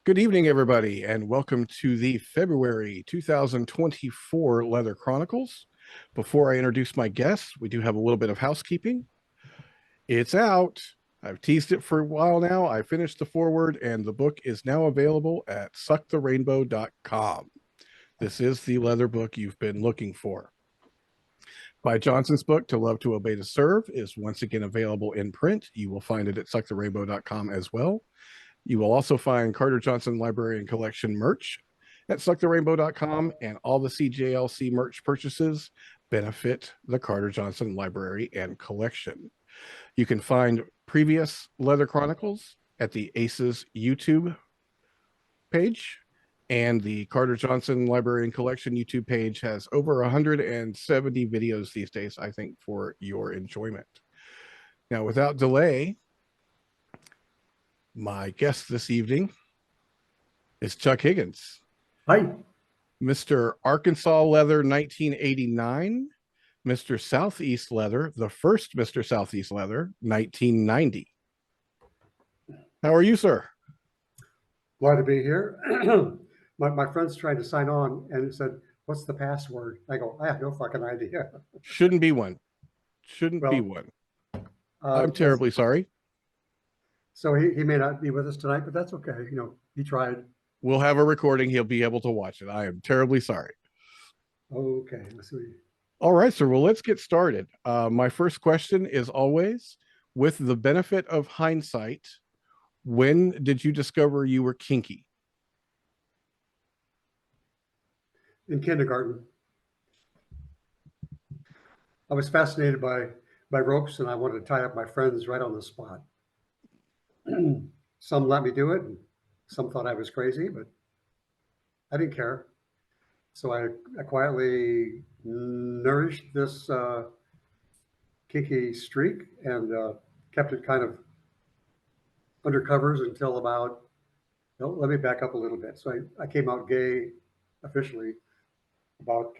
Good evening, everybody, and welcome to the February 2024 Leather Chronicles. Before I introduce my guests, we do have a little bit of housekeeping. It's out. I've teased it for a while now. I finished the foreword, and the book is now available at sucktherrainbow.com. This is the leather book you've been looking for. By Johnson's book, To Love, to Obey, to Serve, is once again available in print. You will find it at sucktherrainbow.com as well. You will also find Carter Johnson Library and Collection merch at sucktherrainbow.com, and all the CJLC merch purchases benefit the Carter Johnson Library and Collection. You can find previous Leather Chronicles at the ACES YouTube page, and the Carter Johnson Library and Collection YouTube page has over 170 videos these days, I think, for your enjoyment. Now, without delay, my guest this evening is Chuck Higgins. Hi. Mr. Arkansas Leather 1989, Mr. Southeast Leather, the first Mr. Southeast Leather 1990. How are you, sir? Glad to be here. my friend's trying to sign on and it said, "What's the password?" I go, "I have no fucking idea." Shouldn't be one. Shouldn't be one. I'm terribly sorry. So he may not be with us tonight, but that's okay. You know, he tried. We'll have a recording. He'll be able to watch it. I am terribly sorry. Okay, let's see. All right, sir. Well, let's get started. My first question is always, with the benefit of hindsight, when did you discover you were kinky? In kindergarten. I was fascinated by ropes, and I wanted to tie up my friends right on the spot. Some let me do it, and some thought I was crazy, but I didn't care. So I quietly nourished this kinky streak and kept it kind of under covers until about, no, let me back up a little bit. So I came out gay officially about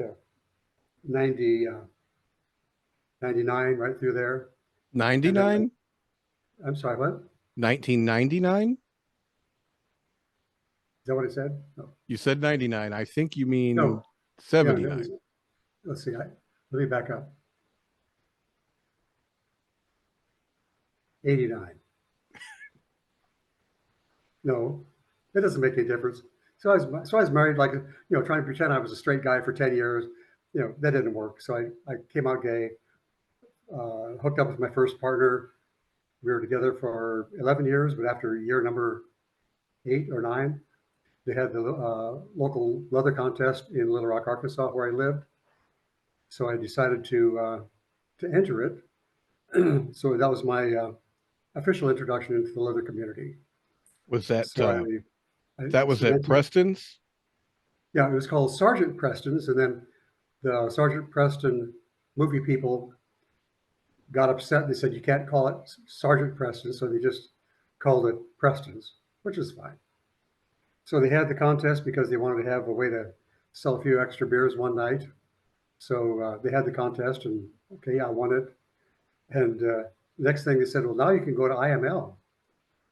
99, right through there. 99? I'm sorry, what? 1999? Is that what I said? No. You said 99. I think you mean No. 79. Yeah, let's see. Let me back up. 89. No, it doesn't make any difference. So I was married, like, you know, trying to pretend I was a straight guy for 10 years. You know, that didn't work. So I came out gay, hooked up with my first partner. We were together for 11 years, but after year number 8 or 9, they had the local leather contest in Little Rock, Arkansas, where I lived. So I decided to enter it. So that was my official introduction into the leather community. Was that so that was at Preston's? Yeah, it was called Sergeant Preston's, and then the Sergeant Preston movie people got upset. They said you can't call it Sergeant Preston, so they just called it Preston's, which is fine. So they had the contest because they wanted to have a way to sell a few extra beers one night. So they had the contest, and okay, I won it. And next thing they said, well, now you can go to IML.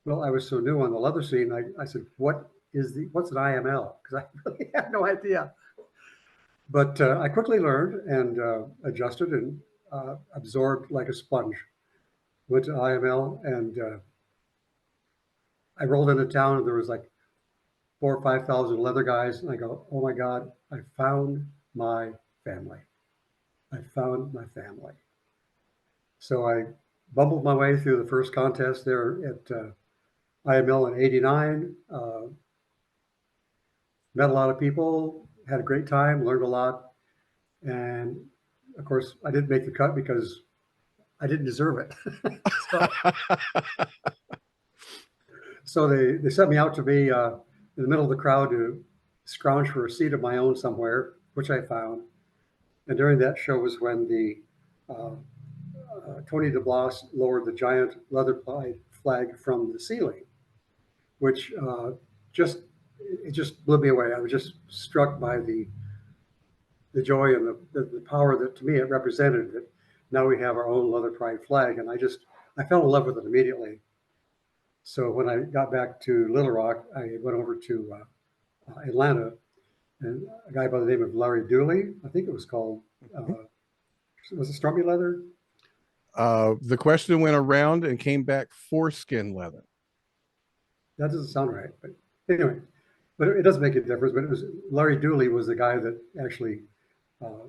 Well, I was so new on the leather scene. I said, what's an IML? Because I really had no idea. But I quickly learned and adjusted and absorbed like a sponge. Went to IML and I rolled into town and there was like 4,000 or 5,000 leather guys. And I go, oh my God, I found my family. I found my family. So I bumbled my way through the first contest there at IML in '89. Met a lot of people, had a great time, learned a lot. And of course, I didn't make the cut because I didn't deserve it. So they sent me out to be in the middle of the crowd to scrounge for a seat of my own somewhere, which I found. And during that show was when the Tony DeBlas lowered the giant leather flag from the ceiling, which just blew me away. I was just struck by the joy and the power that to me it represented. That now we have our own leather pride flag, and I fell in love with it immediately. So when I got back to Little Rock, I went over to Atlanta, and a guy by the name of Larry Dooley, I think it was called, was it Stormy Leather? The question went around and came back foreskin leather. That doesn't sound right, but anyway, but it doesn't make a difference. But it was Larry Dooley was the guy that actually uh,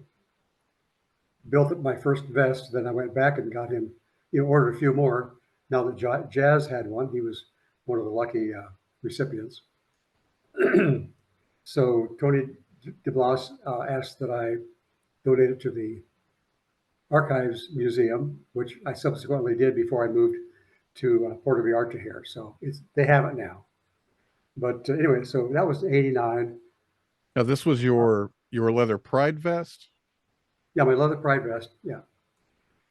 built my first vest. Then I went back and got him, ordered a few more. Now that Jazz had one, he was one of the lucky recipients. So Tony DeBlas asked that I donate it to the Archives Museum, which I subsequently did before I moved to Puerto Vallarta here. So they have it now. But anyway, so that was '89. Now, this was your leather pride vest. Yeah, my leather pride vest. Yeah,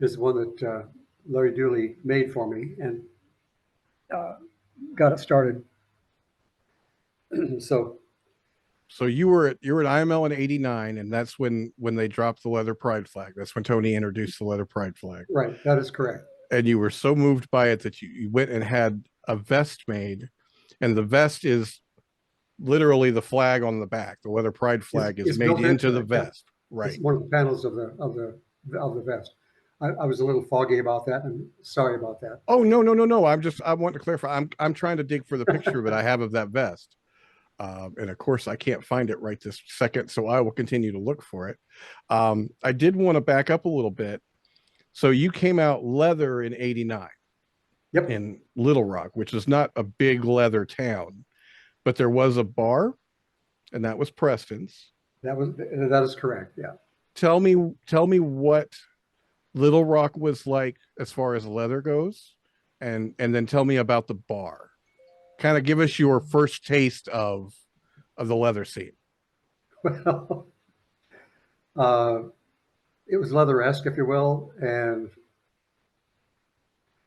is the one that Larry Dooley made for me and uh, got it started. So So you were at IML in '89, and that's when they dropped the leather pride flag. That's when Tony introduced the leather pride flag. right, that is correct. And you were so moved by it that you went and had a vest made, and the vest is literally the flag on the back. The leather pride flag is made built into the it. Yeah. vest. Right. It's one of the panels of the vest. I was a little foggy about that. I'm sorry about that. Oh, no. I want to clarify. I'm trying to dig for the picture that I have of that vest. And of course, I can't find it right this second, so I will continue to look for it. I did want to back up a little bit. So you came out leather in '89 Yep, in Little Rock, which is not a big leather town, but there was a bar, and that was Preston's. that is correct. Yeah. Tell me what Little Rock was like as far as leather goes, and then tell me about the bar. Kind of give us your first taste of the leather scene. Well, uh, it was leather-esque, if you will, and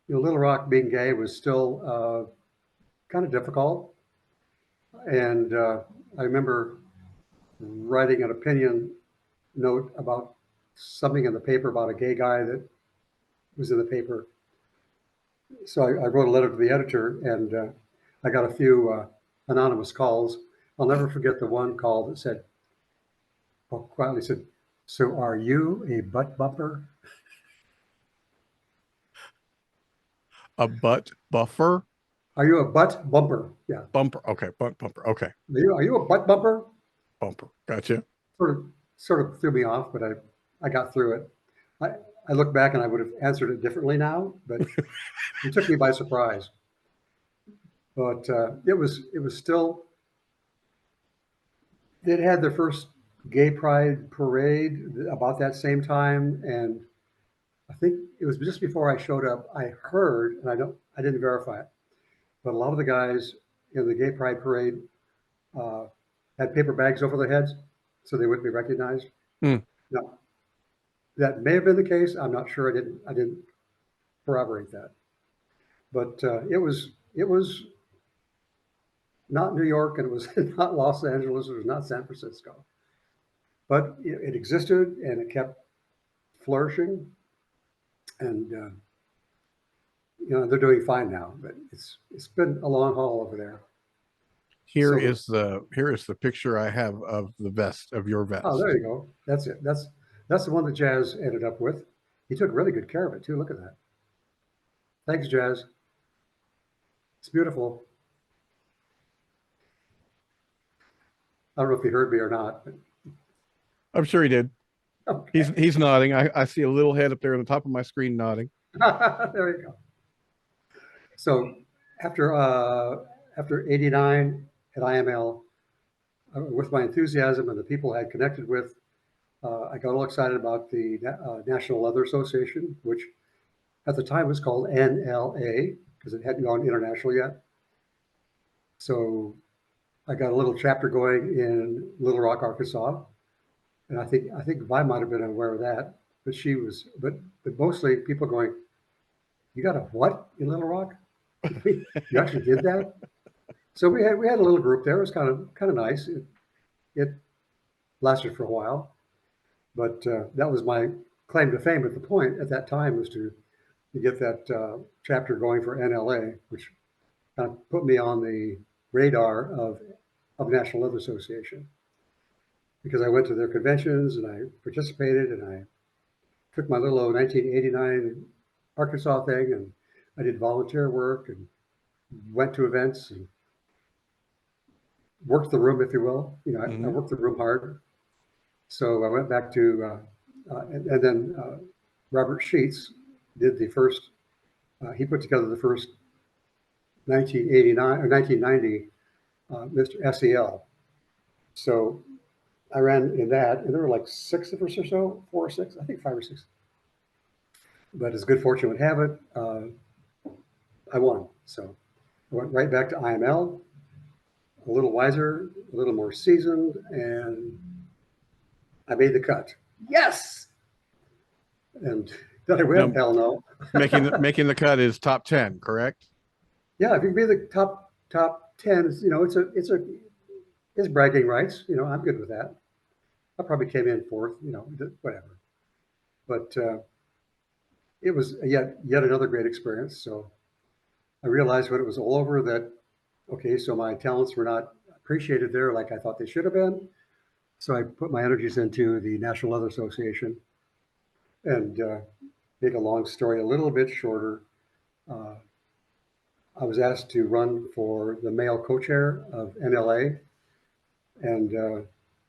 Little Rock being gay was still kind of difficult. And I remember writing an opinion note about something in the paper about a gay guy that was in the paper. So I wrote a letter to the editor, and I got a few anonymous calls. I'll never forget the one call that said, well, quietly said, "So are you a butt bumper?" A butt buffer. Are you a butt bumper? Yeah. Bumper. Okay, butt bumper. Okay, Are you a butt bumper? bumper. Gotcha. Sort of threw me off, but I got through it. I, I look back and I would have answered it differently now, but it took me by surprise. But it was still, they'd had their first gay pride parade about that same time, and I think it was just before I showed up. I heard, and I didn't verify it, but a lot of the guys in the gay pride parade uh, had paper bags over their heads so they wouldn't be recognized. Hmm. Now, that may have been the case. I'm not sure. I didn't corroborate that, but it was not New York, and it was not Los Angeles. It was not San Francisco, but it existed and it kept flourishing, and they're doing fine now. But it's been a long haul over there. Here So is the picture I have of the vest of your oh, vest. there you go. That's it. That's the one that Jazz ended up with. He took really good care of it too. Look at that. Thanks, Jazz. It's beautiful. I don't know if he heard me or not, but I'm sure he did. okay. He's nodding. I see a little head up there on the top of my screen nodding. There you go. So after '89 at IML, with my enthusiasm and the people I had connected with, I got all excited about the National Leather Association, which at the time was called NLA because it hadn't gone international yet. So I got a little chapter going in Little Rock, Arkansas, and I think Vi might have been aware of that, but she was, but mostly people going, "You got a what in Little Rock? You actually did that?" So we had a little group there. It was kind of nice. It lasted for a while, but that was my claim to fame at the point at that time was to get that chapter going for NLA, which kind of put me on the radar of National Leather Association, because I went to their conventions and I participated, and I took my little 1989 Arkansas thing, and I did volunteer work and went to events and worked the room, if you will. You know, I worked the room hard. So I went back to, and then Robert Sheets did the first, he put together the first 1989 or 1990 Mr. SEL. So I ran in that, and there were like 6 of us or so, 4 or 6, I think 5 or 6. But as good fortune would have it, I won. So I went right back to IML, a little wiser, a little more seasoned, and I made the cut. Yes. And did I win? Now, Hell no. making the cut is top 10, correct? Yeah, if you can be the top 10, you know, it's bragging rights. You know, I'm good with that. I probably came in 4th, you know, whatever. But it was yet another great experience. So I realized when it was all over that, okay, so my talents were not appreciated there like I thought they should have been. So I put my energies into the National Leather Association. And make a long story a little bit shorter, I was asked to run for the male co-chair of NLA. And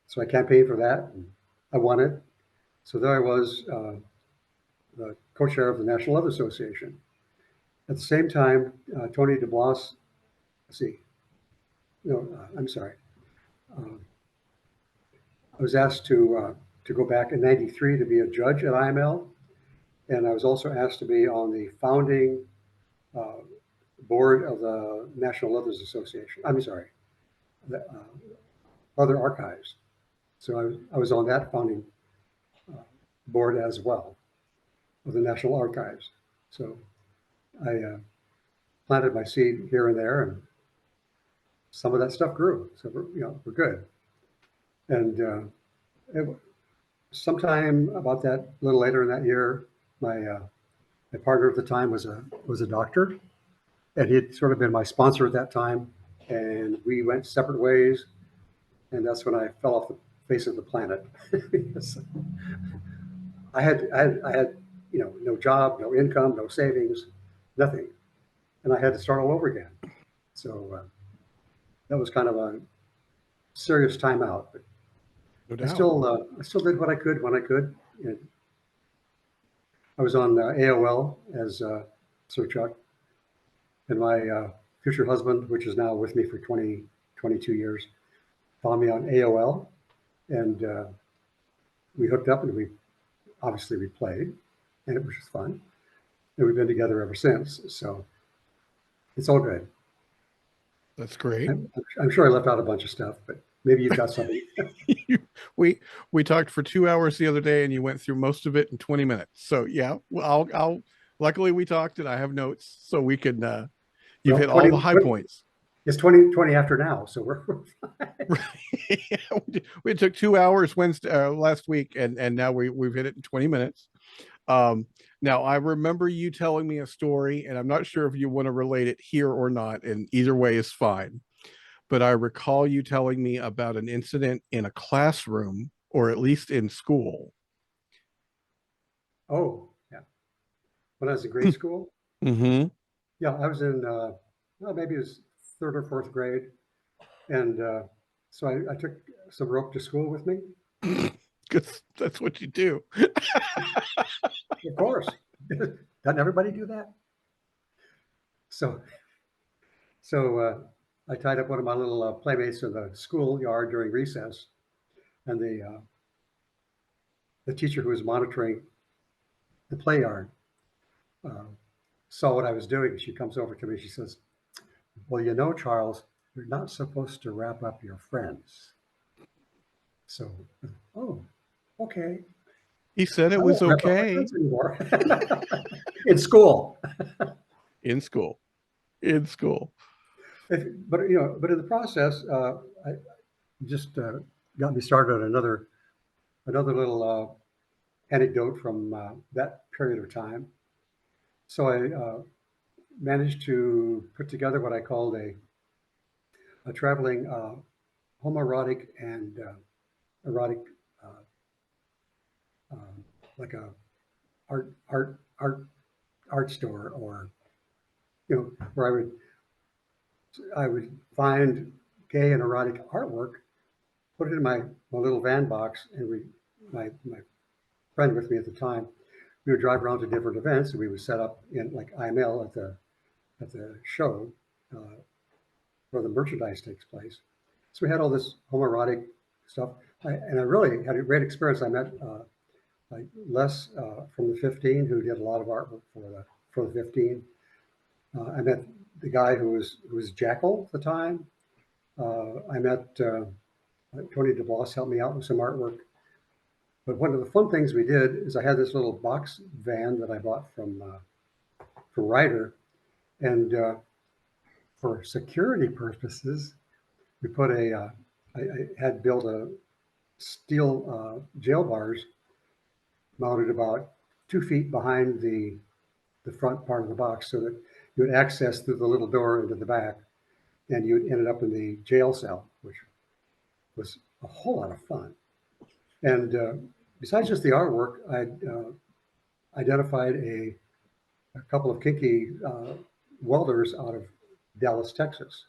so I campaigned for that, and I won it. So there I was, the co-chair of the National Leather Association. At the same time, Tony DeBlas, I'm sorry. I was asked to go back in '93 to be a judge at IML, and I was also asked to be on the founding board of the National Leathers Association. I'm sorry, the Leather Archives. So I was on that founding board as well of the National Archives. So I planted my seed here and there, and some of that stuff grew. So we're good. And sometime about that, a little later in that year, my partner at the time was a doctor, and he had sort of been my sponsor at that time. And we went separate ways, and that's when I fell off the face of the planet. I had no job, no income, no savings, nothing, and I had to start all over again. So that was kind of a serious timeout. But No I doubt. still did what I could when I could. And I was on AOL as Sir Chuck, and my future husband, which is now with me for 22 years, found me on AOL, and we hooked up, and we played, and it was just fun. And we've been together ever since. So it's all good. That's great. I'm sure I left out a bunch of stuff, but maybe you've got something. we talked for 2 hours the other day, and you went through most of it in 20 minutes. So yeah, well, I'll luckily we talked, and I have notes, so we can you've hit all the high points. It's 20 after now, so we're right. We took 2 hours Wednesday last week, and now we've hit it in 20 minutes. Now I remember you telling me a story, and I'm not sure if you want to relate it here or not, and either way is fine. But I recall you telling me about an incident in a classroom, or at least in school. Oh, yeah. When I was in grade school, Mm-hmm. yeah, I was in maybe it was 3rd or 4th grade, and so I took some rope to school with me. Because that's what you do. Of course. Doesn't everybody do that? So I tied up one of my little playmates in the schoolyard during recess, and the teacher who was monitoring the play yard saw what I was doing. She comes over to me. She says, "Well, you know, Charles, you're not supposed to wrap up your friends." So, oh, okay. He said it was okay. In school. In school. In school. But in the process, I just got me started on another little anecdote from that period of time. So managed to put together what I called a traveling homoerotic and erotic, uh, like a art store, or where I would find gay and erotic artwork, put it in my little van box, and my friend with me at the time, we would drive around to different events, and we would set up in like IML at the show uh, where the merchandise takes place. So we had all this homoerotic stuff, and I really had a great experience. I met like Les from the 15, who did a lot of artwork for the 15. I met the guy who was Jackal at the time. I met Tony DeBloss helped me out with some artwork. But one of the fun things we did is I had this little box van that I bought from Ryder, and for security purposes, we put I had built a steel jail bars mounted about 2 feet behind the front part of the box, so that you would access through the little door into the back, and you ended up in the jail cell, which was a whole lot of fun. And besides just the artwork, I identified a couple of kinky welders out of Dallas, Texas.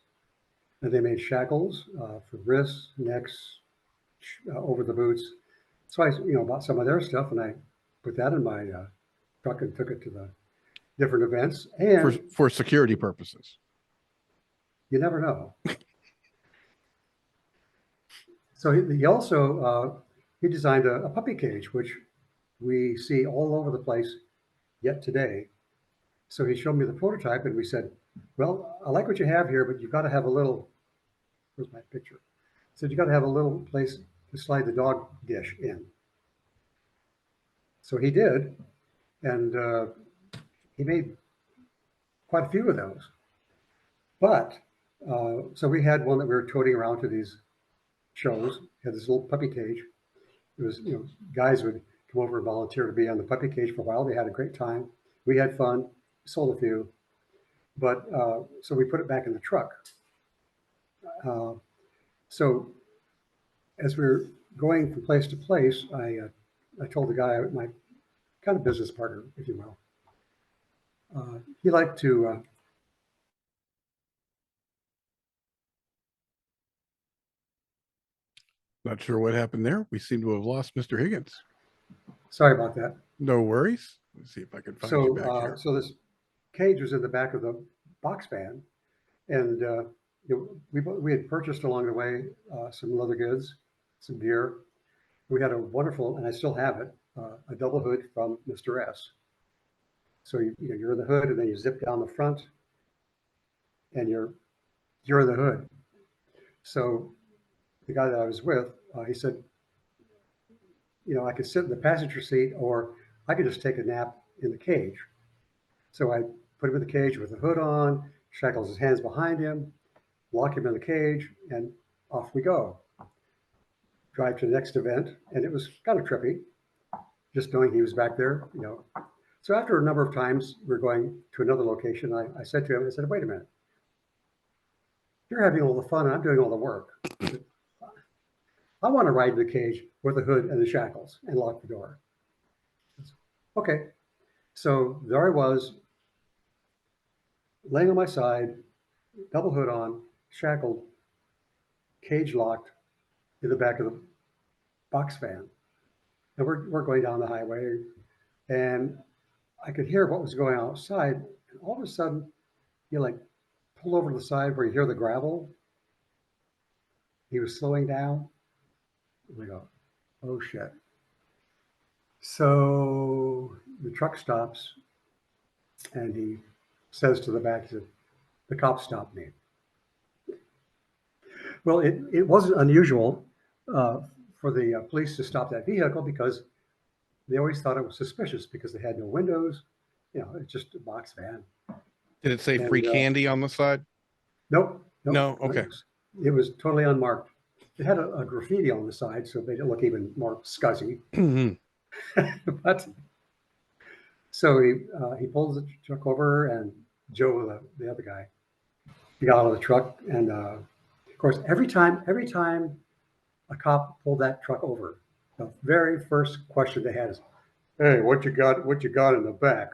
And they made shackles for wrists, necks, over the boots. So I, bought some of their stuff, and I put that in my truck and took it to the different events. And for security purposes. You never know. So he also he designed a puppy cage, which we see all over the place yet today. So he showed me the prototype, and we said, "Well, I like what you have here, but you've got to have a little." Where's my picture? He said, "You got to have a little place to slide the dog dish in." So he did, and he made quite a few of those. But so we had one that we were toting around to these shows. Had this little puppy cage. It was, guys would come over and volunteer to be on the puppy cage for a while. They had a great time. We had fun. Sold a few, but so we put it back in the truck. So as we were going from place to place, I told the guy, my kind of business partner, if you will, he liked to. Not sure what happened there. We seem to have lost Mr. Higgins. Sorry about that. No worries. Let's see if I can find you back here. So this cage was in the back of the box van, and we had purchased along the way some leather goods, some gear. We had a wonderful, and I still have it, a double hood from Mr. S. So you're in the hood, and then you zip down the front, and you're in the hood. So the guy that I was with, he said, I could sit in the passenger seat, or I could just take a nap in the cage. So I put him in the cage with the hood on, shackles his hands behind him, lock him in the cage, and off we go. Drive to the next event, and it was kind of trippy, just knowing he was back there, So after a number of times, we're going to another location. I said to him, wait a minute. You're having all the fun, and I'm doing all the work. I want to ride in the cage with the hood and the shackles and lock the door. Okay. So there I was, laying on my side, double hood on, shackled, cage locked in the back of the box van. And we're going down the highway, and I could hear what was going on outside. And all of a sudden, you pull over to the side where you hear the gravel. He was slowing down. We go, oh shit. So the truck stops, and he says to the back, he said, "The cops stopped me." Well, it wasn't unusual for the police to stop that vehicle, because they always thought it was suspicious because they had no windows. It's just a box van. Did it say free candy on the side? Nope. No. Okay. It was totally unmarked. It had a graffiti on the side, so it made it look even more scuzzy. But so he pulls the truck over, and Joe, the other guy, he got out of the truck, and of course, every time a cop pulled that truck over, the very first question they had is, "Hey, what you got? What you got in the back?"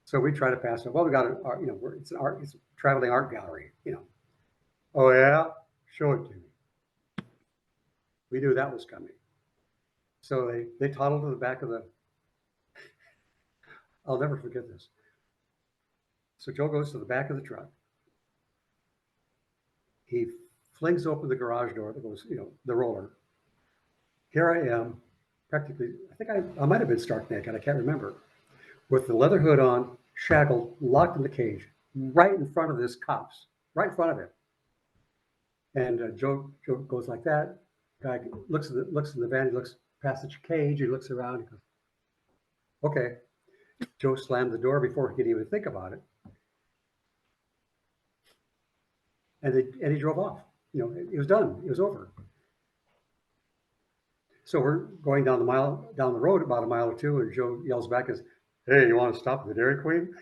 So we try to pass it. Well, we got an art, it's an art, it's a traveling art gallery, Oh yeah, show it to me. We knew that was coming. So they toddled to the back of the. I'll never forget this. So Joe goes to the back of the truck. He flings open the garage door that goes, the roller. Here I am, practically. I think I might have been stark naked. I can't remember. With the leather hood on, shackled, locked in the cage, right in front of this cops, right in front of him. And Joe goes like that. Guy looks in the van. He looks past the cage. He looks around. He goes, "Okay." Joe slammed the door before he could even think about it, and he drove off. It was done. It was over. So we're going down the road about a mile or two, and Joe yells back, "Is Hey, you want to stop at the Dairy Queen?"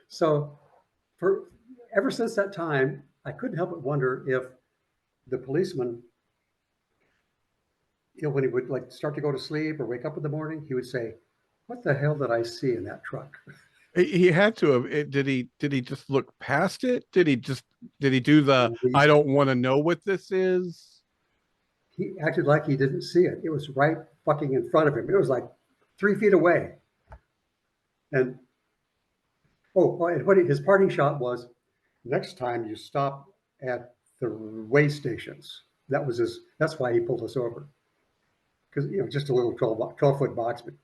So ever since that time, I couldn't help but wonder if the policeman, when he would like start to go to sleep or wake up in the morning, he would say, "What the hell did I see in that truck?" He had to have. Did he just look past it? Did he do the He, I don't want to know what this is? he acted like he didn't see it. It was right fucking in front of him. It was like 3 feet away. And and what his parting shot was, "Next time you stop at the way stations." That's why he pulled us over. Because, just a little 12-foot box, but,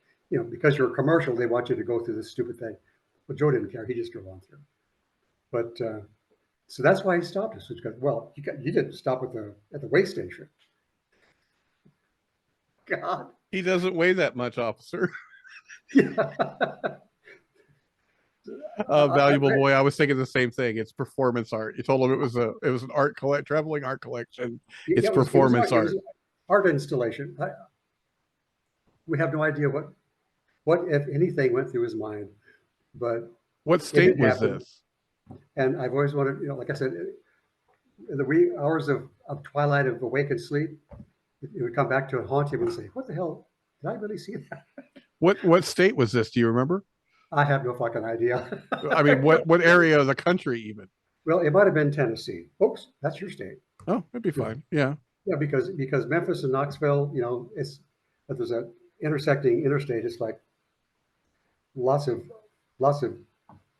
because you're a commercial, they want you to go through this stupid thing. But Joe didn't care. He just drove on through. But, so that's why he stopped us. Because, well, you didn't stop at the way station. God. He doesn't weigh that much, officer. Yeah. Valuable boy. I was thinking the same thing. It's performance art. You told him it was an traveling art collection. It's performance art. It was art installation. We have no idea what if anything went through his mind, but what state was this? And I've always wanted, like I said, in the wee hours of twilight of awakened sleep, it would come back to haunt him and say, "What the hell? Did I really see that?" What state was this? Do you remember? I have no fucking idea. I mean, what area of the country even? Well, it might have been Tennessee. Oops, that's your state. Oh, that'd be fine. Yeah. Yeah, because Memphis and Knoxville, but there's a intersecting interstate. It's like lots of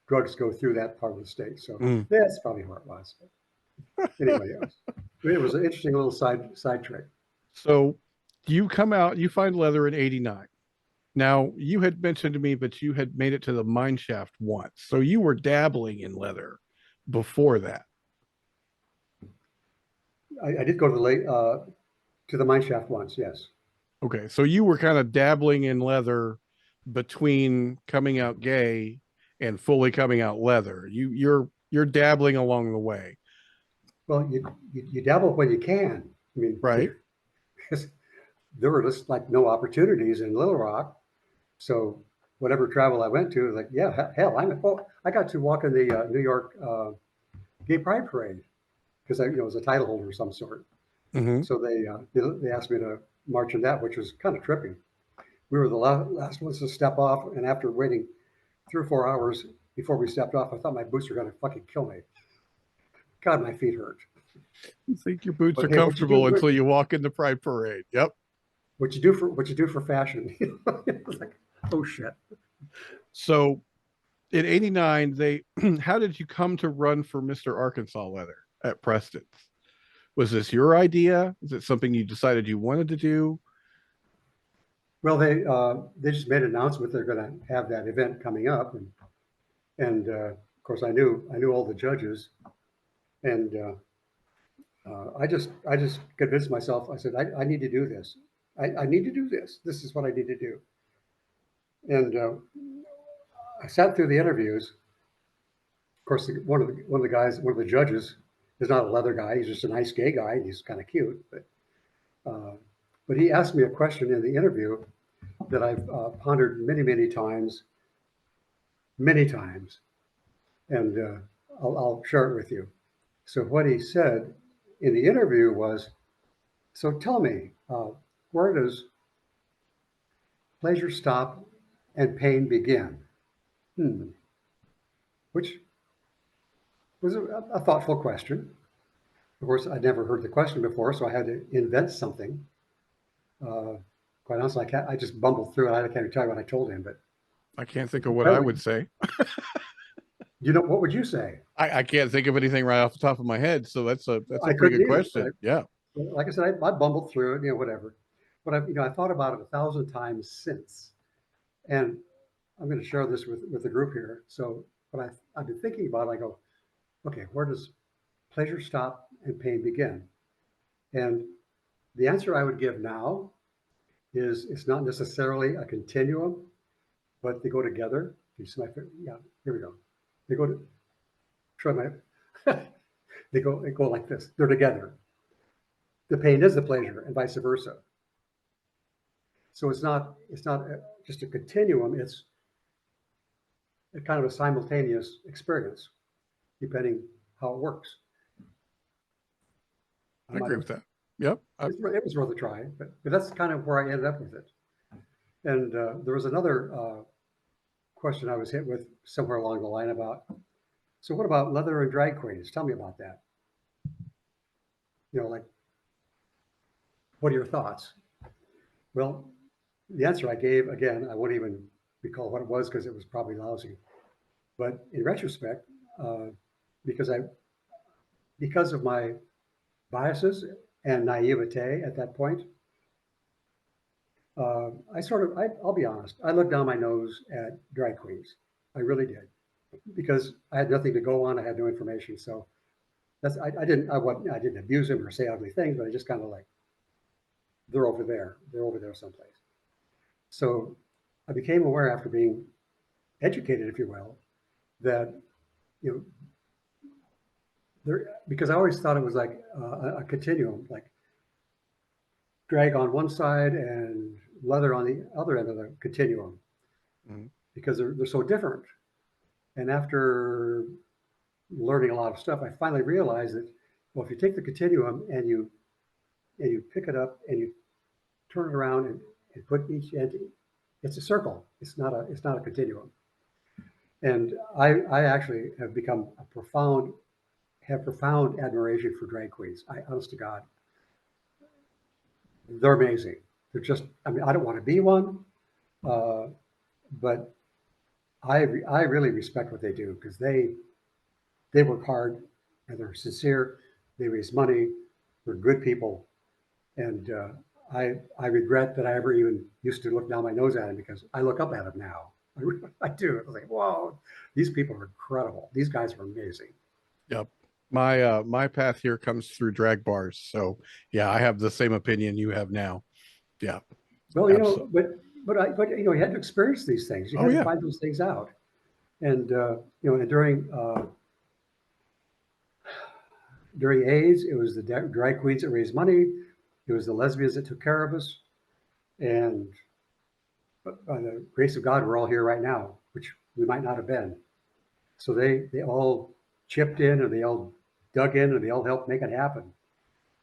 drugs go through that part of the state. So that's probably where it was. Anyway, it was an interesting little side trick. So you find leather in '89. Now, you had mentioned to me that you had made it to the mine shaft once. So you were dabbling in leather before that. I did go to the mine shaft once, yes. Okay, so you were kind of dabbling in leather between coming out gay and fully coming out leather. You're dabbling along the way. Well, you dabble when you can. I mean, right? There were just like no opportunities in Little Rock, so whatever travel I went to, like, yeah, hell, I got to walk in the New York Gay Pride Parade because I was a title holder of some sort. Mm-hmm. So they asked me to march in that, which was kind of trippy. We were the last ones to step off, and after waiting 3 or 4 hours before we stepped off, I thought my boots were going to fucking kill me. God, my feet hurt. You think your boots are comfortable until you walk in the Pride Parade. Yep. What you do for fashion. It's like, oh shit. So in '89, how did you come to run for Mr. Arkansas Leather at Preston's? Was this your idea? Is it something you decided you wanted to do? Well, they just made an announcement they're going to have that event coming up, and of course I knew all the judges, and I just convinced myself. I said I need to do this. I need to do this. This is what I need to do. And I sat through the interviews. Of course, one of the judges is not a leather guy. He's just a nice gay guy. He's kind of cute, but he asked me a question in the interview that I've pondered many, many times. many times, and I'll share it with you. So what he said in the interview was, "So tell me, where does pleasure stop and pain begin?" Hmm. Which was a thoughtful question. Of course, I'd never heard the question before, so I had to invent something. Uh, quite honestly, I just bumbled through it. I can't even tell you what I told him, but I can't think of what I apparently, would say. what would you say? I can't think of anything right off the top of my head. So that's a I pretty couldn't good either, but question. Yeah. like I said, I bumbled through it, whatever. But I thought about it 1,000 times since, and I'm going to share this with the group here. So, but I've been thinking about it. I go, okay, where does pleasure stop and pain begin? And the answer I would give now is it's not necessarily a continuum, but they go together. You see my, yeah, here we go. They go to try my, they go like this. They're together. The pain is the pleasure, and vice versa. So it's not just a continuum. It's a kind of a simultaneous experience, depending how it works. I agree with that. Yep. It was worth a try, but that's kind of where I ended up with it. And there was another question I was hit with somewhere along the line about, so what about leather and drag queens? Tell me about that. Like, what are your thoughts? Well, the answer I gave, again, I won't even recall what it was because it was probably lousy. But in retrospect, uh, because because of my biases and naivete at that point, I'll be honest, I looked down my nose at drag queens. I really did, because I had nothing to go on. I had no information. So I didn't abuse them or say ugly things, but I just kind of like, they're over there. They're over there someplace. So I became aware after being educated, if you will, that, you know, because I always thought it was like a continuum, like drag on one side and leather on the other end of the continuum, Mhm. because they're so different. And after learning a lot of stuff, I finally realized that, well, if you take the continuum and you pick it up and you turn it around and put each end, it's a circle. It's not a continuum. And I actually have profound admiration for drag queens. Honest to God, they're amazing. They're just, I mean, I don't want to be one, uh, but I really respect what they do, because they work hard and they're sincere. They raise money. They're good people, and I regret that I ever even used to look down my nose at them, because I look up at them now. I do. I was like, whoa, these people are incredible. These guys are amazing. Yep. My path here comes through drag bars. So yeah, I have the same opinion you have now. Yeah. Well, Absolutely. but you had to experience these things. You Oh had to yeah. find those things out, and and during AIDS, it was the drag queens that raised money. It was the lesbians that took care of us, and by the grace of God, we're all here right now, which we might not have been. So they all chipped in, and they all dug in, and they all helped make it happen.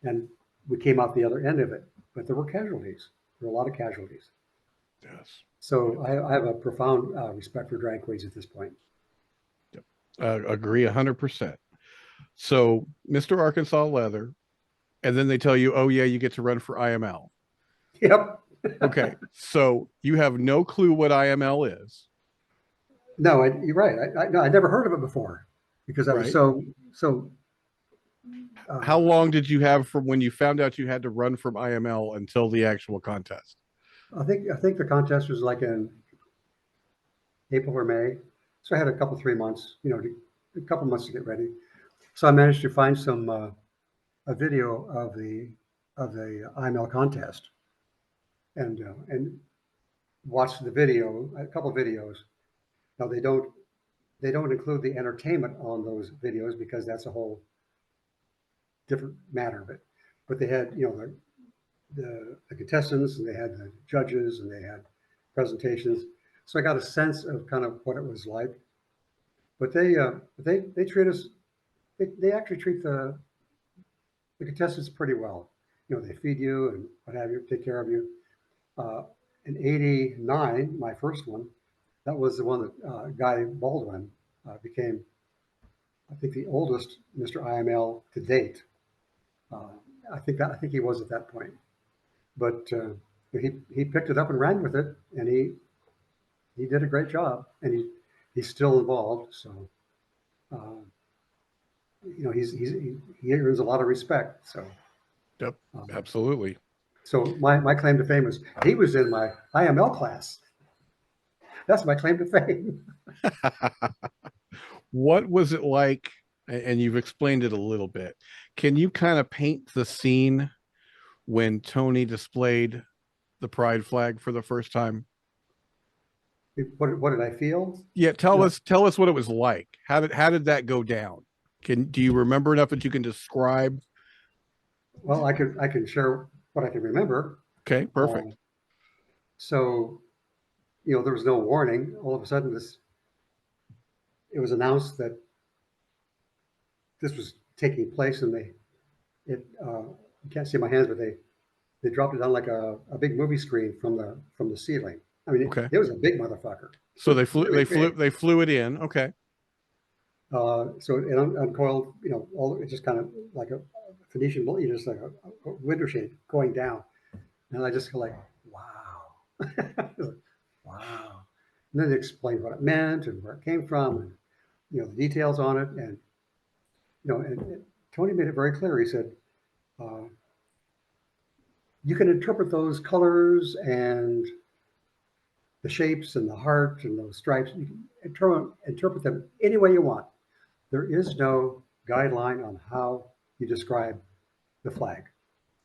And we came out the other end of it. But there were casualties. There were a lot of casualties. Yes. So I have a profound respect for drag queens at this point. Yep. Agree 100%. So Mr. Arkansas Leather, and then they tell you, oh yeah, you get to run for IML. Yep. Okay. So you have no clue what IML is, No, you're right. No, I never heard of it before, because I was right? so. How Uh, long did you have from when you found out you had to run from IML until the actual contest? I think the contest was like in April or May, so I had a couple 3 months, a couple months to get ready. So I managed to find a video of the IML contest, and watched the video, a couple videos. Now they don't include the entertainment on those videos, because that's a whole different matter. But they had, the contestants, and they had the judges, and they had presentations. So I got a sense of kind of what it was like. But they treat us. They actually treat the contestants pretty well. You know, they feed you and what have you, take care of you. Uh, in '89, my first one, that was the one that Guy Baldwin became, I think, the oldest Mr. IML to date. Uh, I think he was at that point. But he picked it up and ran with it, and he did a great job, and he's still involved. So uh, you know he earns a lot of respect. So Yep, um, absolutely. so my claim to fame is he was in my IML class. That's my claim to fame. What was it like? And you've explained it a little bit. Can you kind of paint the scene when Tony displayed the pride flag for the first time? What did I feel? Yeah, You know, tell us what it was like. How did that go down? Do you remember enough that you can describe? well, I can share what I can remember. Okay, Uh, perfect. so you know there was no warning. All of a sudden, this it was announced that this was taking place, and you can't see my hands, but they dropped it down like a big movie screen from the ceiling. I mean, Okay. it was a big motherfucker. It So was really big. they flew it in. Okay. So it uncoiled, you know, all it just kind of like a Phoenician, you know, just like a window shade going down, and I just go like, wow, wow. And then they explained what it meant and where it came from, and you know the details on it, and you know, and Tony made it very clear. He said, uh, you can interpret those colors and the shapes and the heart and those stripes. You can interpret them any way you want. There is no guideline on how you describe the flag.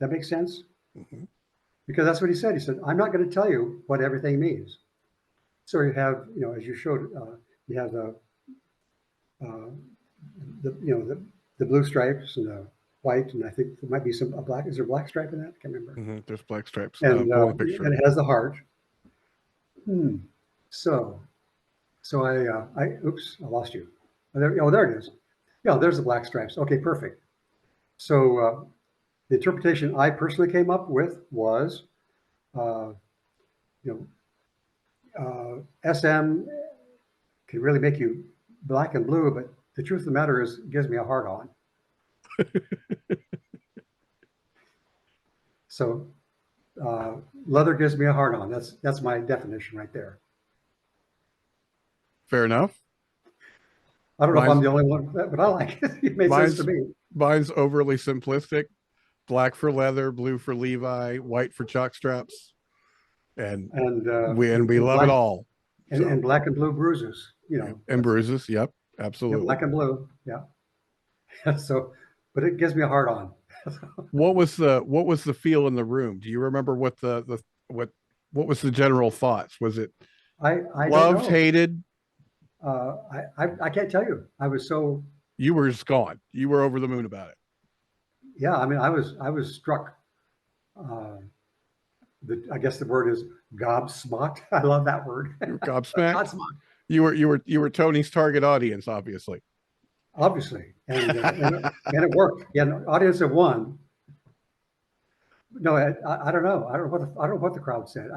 That makes sense? Mhm. Because that's what he said. He said, I'm not going to tell you what everything means. So you have, you know, as you showed, you have uh, you know, the blue stripes and the white, and I think there might be a black. Is there a black stripe in that? I can't remember. There's black stripes. Pulling a picture. And it has the heart. Hmm. So oops, I lost you. Oh, there it is. Yeah, there's the black stripes. Okay, perfect. So the interpretation I personally came up with was, uh, you know, SM can really make you black and blue, but the truth of the matter is, it gives me a hard on. So uh, leather gives me a hard on. That's my definition right there. Fair enough. I don't know if I'm Mine's the only one, but I like it. It made sense to mine's me. mine's overly simplistic. Black for leather, blue for Levi, white for chalk straps, and we love it all. And So black and blue bruises. You know, and bruises. Yep, absolutely. black and blue. Yeah. So, but it gives me a hard on. What was the feel in the room? Do you remember what what was the general thoughts? Was it I don't loved, know. hated? I can't tell you. I was so, You were just gone. You were over the moon about it. yeah. I mean, I was struck. Uh, I guess the word is gobsmacked. I love that word. You were gobsmacked. Godsmacked, You were Tony's target audience, obviously. obviously, and it worked. Yeah, an audience of one. No, I don't know. I don't know what the crowd said.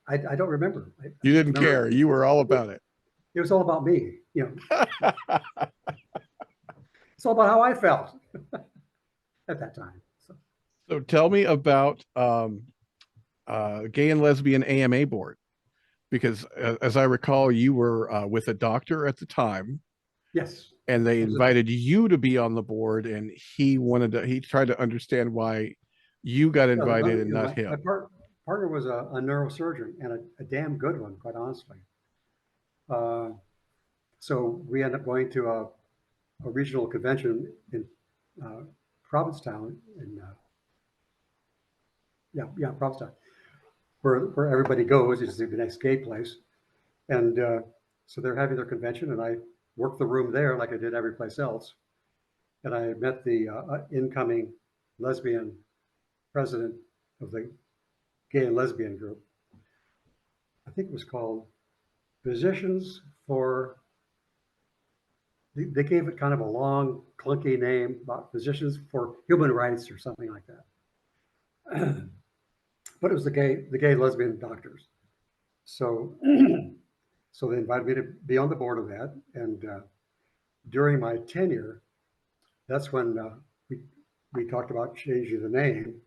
I don't remember. I You just didn't remember care. You were all about it. it was all about me. You know, it's all about how I felt at that time. So, So tell me about gay and lesbian AMA board, because as I recall, you were with a doctor at the time, yes, and they I was invited you to be on the board, and he tried to understand why you got yeah, invited and you know, not my him. partner was a neurosurgeon and a damn good one, quite honestly. Uh, so we ended up going to a regional convention in uh, Provincetown, in Provincetown, where everybody goes. It's the next gay place, and so they're having their convention, and I worked the room there like I did every place else, and I met the incoming lesbian president of the gay and lesbian group. I think it was called Physicians for, they gave it kind of a long, clunky name about Physicians for Human Rights or something like that. But it was the gay lesbian doctors. So, so they invited me to be on the board of that. And during my tenure, that's when we talked about changing the name.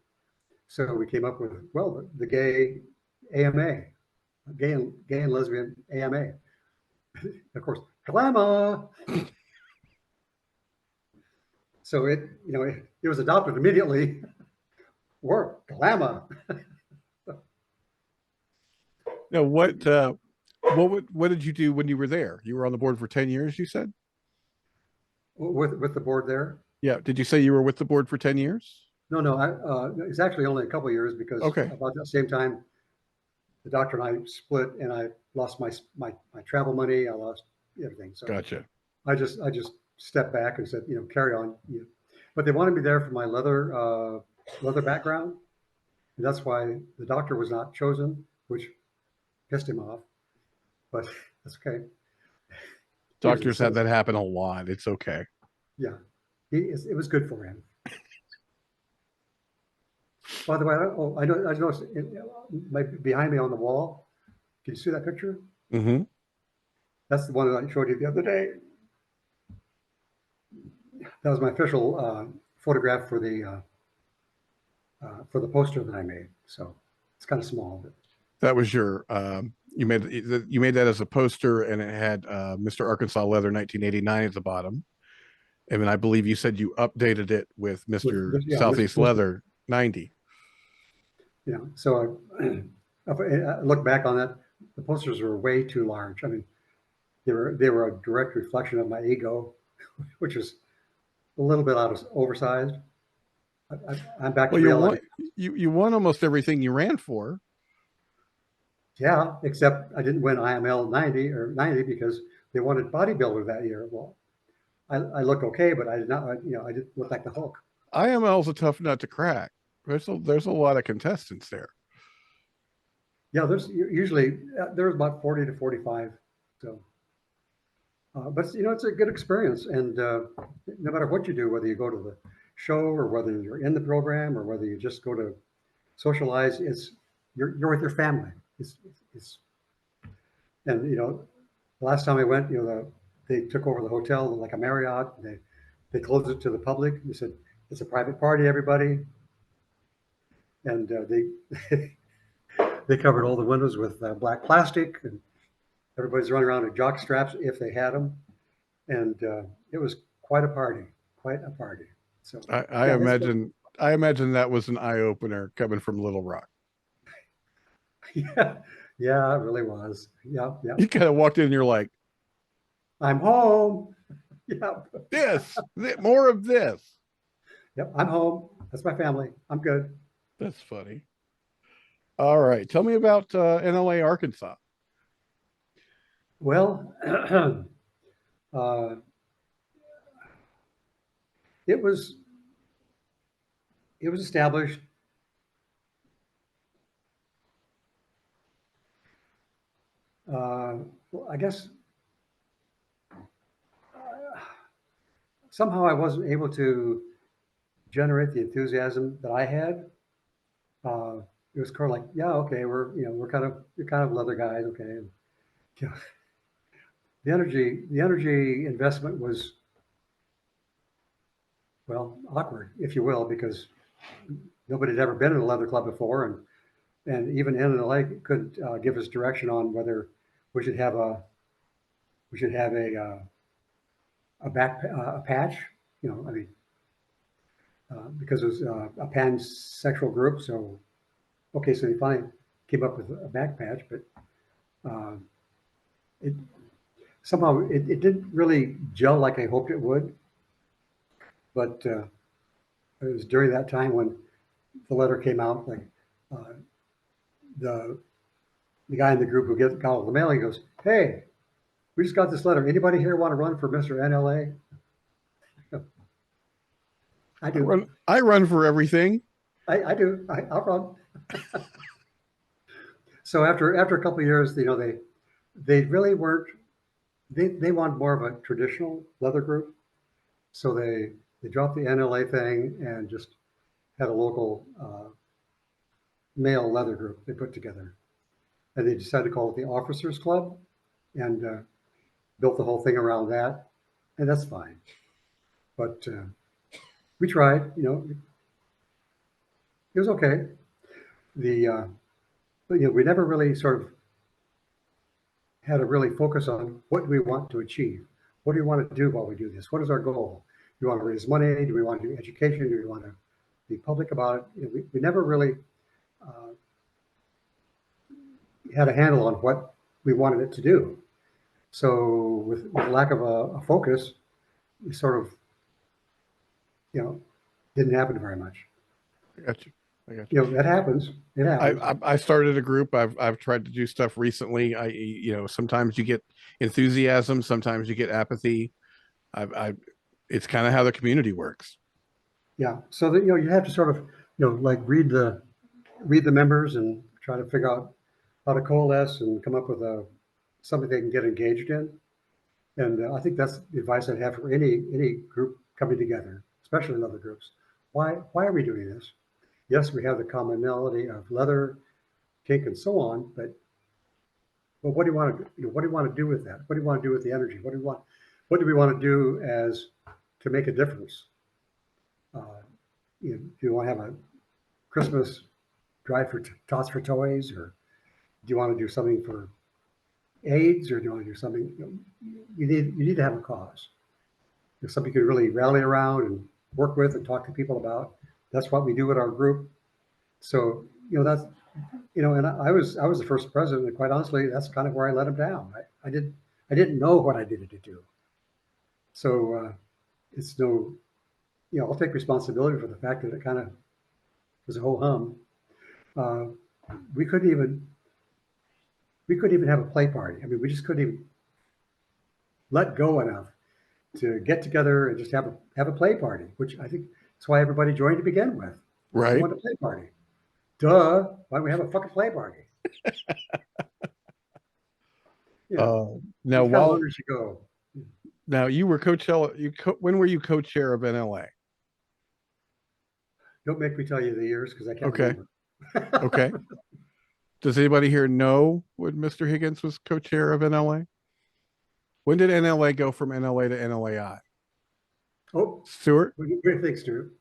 So we came up with, well, the gay AMA, gay and lesbian AMA. Of course, glamour. So it was adopted immediately. Or glamour. Now, what did you do when you were there? You were on the board for 10 years, you said? With the board there. Yeah. Did you say you were with the board for 10 years? No, it's actually only a couple of years because Okay. about the same time, the doctor and I split, and I lost my travel money. I lost everything. So Gotcha. I just stepped back and said, carry on. But they wanted me there for my leather background, and that's why the doctor was not chosen, which pissed him off. But that's okay. Doctors have that happen a lot. It's okay. Yeah, it was good for him. By the way, I noticed behind me on the wall. Can you see that picture? Mm-hmm. That's the one that I showed you the other day. That was my official photograph for the poster that I made. So it's kind of small, but That was your you made that as a poster, and it had Mr. Arkansas Leather 1989 at the bottom. And then I believe you said you updated it with Mr. Southeast Leather 90. Yeah. So I look back on that, the posters were way too large. I mean, they were a direct reflection of my ego, which is a little bit oversized. I'm back to reality. You won almost everything you ran for. Yeah, except I didn't win IML 90 because they wanted bodybuilder that year. Well, I looked okay, but I did not. I didn't look like the Hulk. IML is a tough nut to crack. There's a lot of contestants there. Yeah, there's about 40 to 45. So, but it's a good experience, and no matter what you do, whether you go to the show or whether you're in the program or whether you just go to socialize, you're with your family. And the last time I went, they took over the hotel like a Marriott. They closed it to the public. They said it's a private party, everybody, and they covered all the windows with black plastic, and everybody's running around with jock straps if they had them, and it was quite a party. So I imagine that was an eye opener coming from Little Rock. Yeah, yeah, it really was. Yeah. You kind of walked in and you're like, I'm home. Yeah. More of this. Yep, I'm home. That's my family. I'm good. That's funny. All right. Tell me about NLA Arkansas. Well, it was established I guess somehow I wasn't able to generate the enthusiasm that I had. It was kind of like, yeah, okay, we're kind of leather guys, okay. The energy investment was, well, awkward, if you will, because nobody had ever been in a leather club before, and even NLA couldn't give us direction on whether we should have a patch, I mean, because it was a pansexual group. So, okay, so they finally came up with a back patch, but it somehow it didn't really gel like I hoped it would. But it was during that time when the letter came out, like the guy in the group who got all the mail, he goes, "Hey, we just got this letter. Anybody here want to run for Mr. NLA?" I do. I run for everything. I do. I'll run. So after a couple of years, they really weren't. They wanted more of a traditional leather group, so they dropped the NLA thing and just had a local male leather group they put together, and they decided to call it the Officers Club, and built the whole thing around that, and that's fine. But we tried, it was okay. But we never really sort of had a really focus on what do we want to achieve, what do we want to do while we do this, what is our goal? Do we want to raise money? Do we want to do education? Do we want to be public about it? We never really uh, had a handle on what we wanted it to do. So with lack of a focus, we sort of, didn't happen very much. I got you. I got you. That happens. It happens. I started a group. I've tried to do stuff recently. Sometimes you get enthusiasm, sometimes you get apathy. It's kind of how the community works. Yeah. So that, you have to sort of, like read the members and try to figure out how to coalesce and come up with something they can get engaged in. And I think that's the advice I'd have for any group coming together, especially in other groups. Why are we doing this? Yes, we have the commonality of leather, kink, and so on, but what do you want to do? What do you want to do with that? What do you want to do with the energy? What do we want to do as to make a difference? Do you want to have a Christmas drive for tots for toys, or do you want to do something for AIDS, or do you want to do something? You need to have a cause. If something you could really rally around and work with and talk to people about. That's what we do at our group. So that's and I was the first president, and quite honestly, that's kind of where I let him down. I didn't know what I needed to do. So it's no, I'll take responsibility for the fact that it kind of was a ho hum. We couldn't even have a play party. I mean, we just couldn't even let go enough to get together and just have a play party, which I think that's why everybody joined to begin with. Right. We want a play party. Duh. Why don't we have a fucking play party? Now, while you go. Now you were when were you co-chair of NLA? Don't make me tell you the years because I can't remember. Okay. Does anybody here know when Mr. Higgins was co-chair of NLA? When did NLA go from NLA to NLAI? Oh, Stuart? What do you think, Stuart?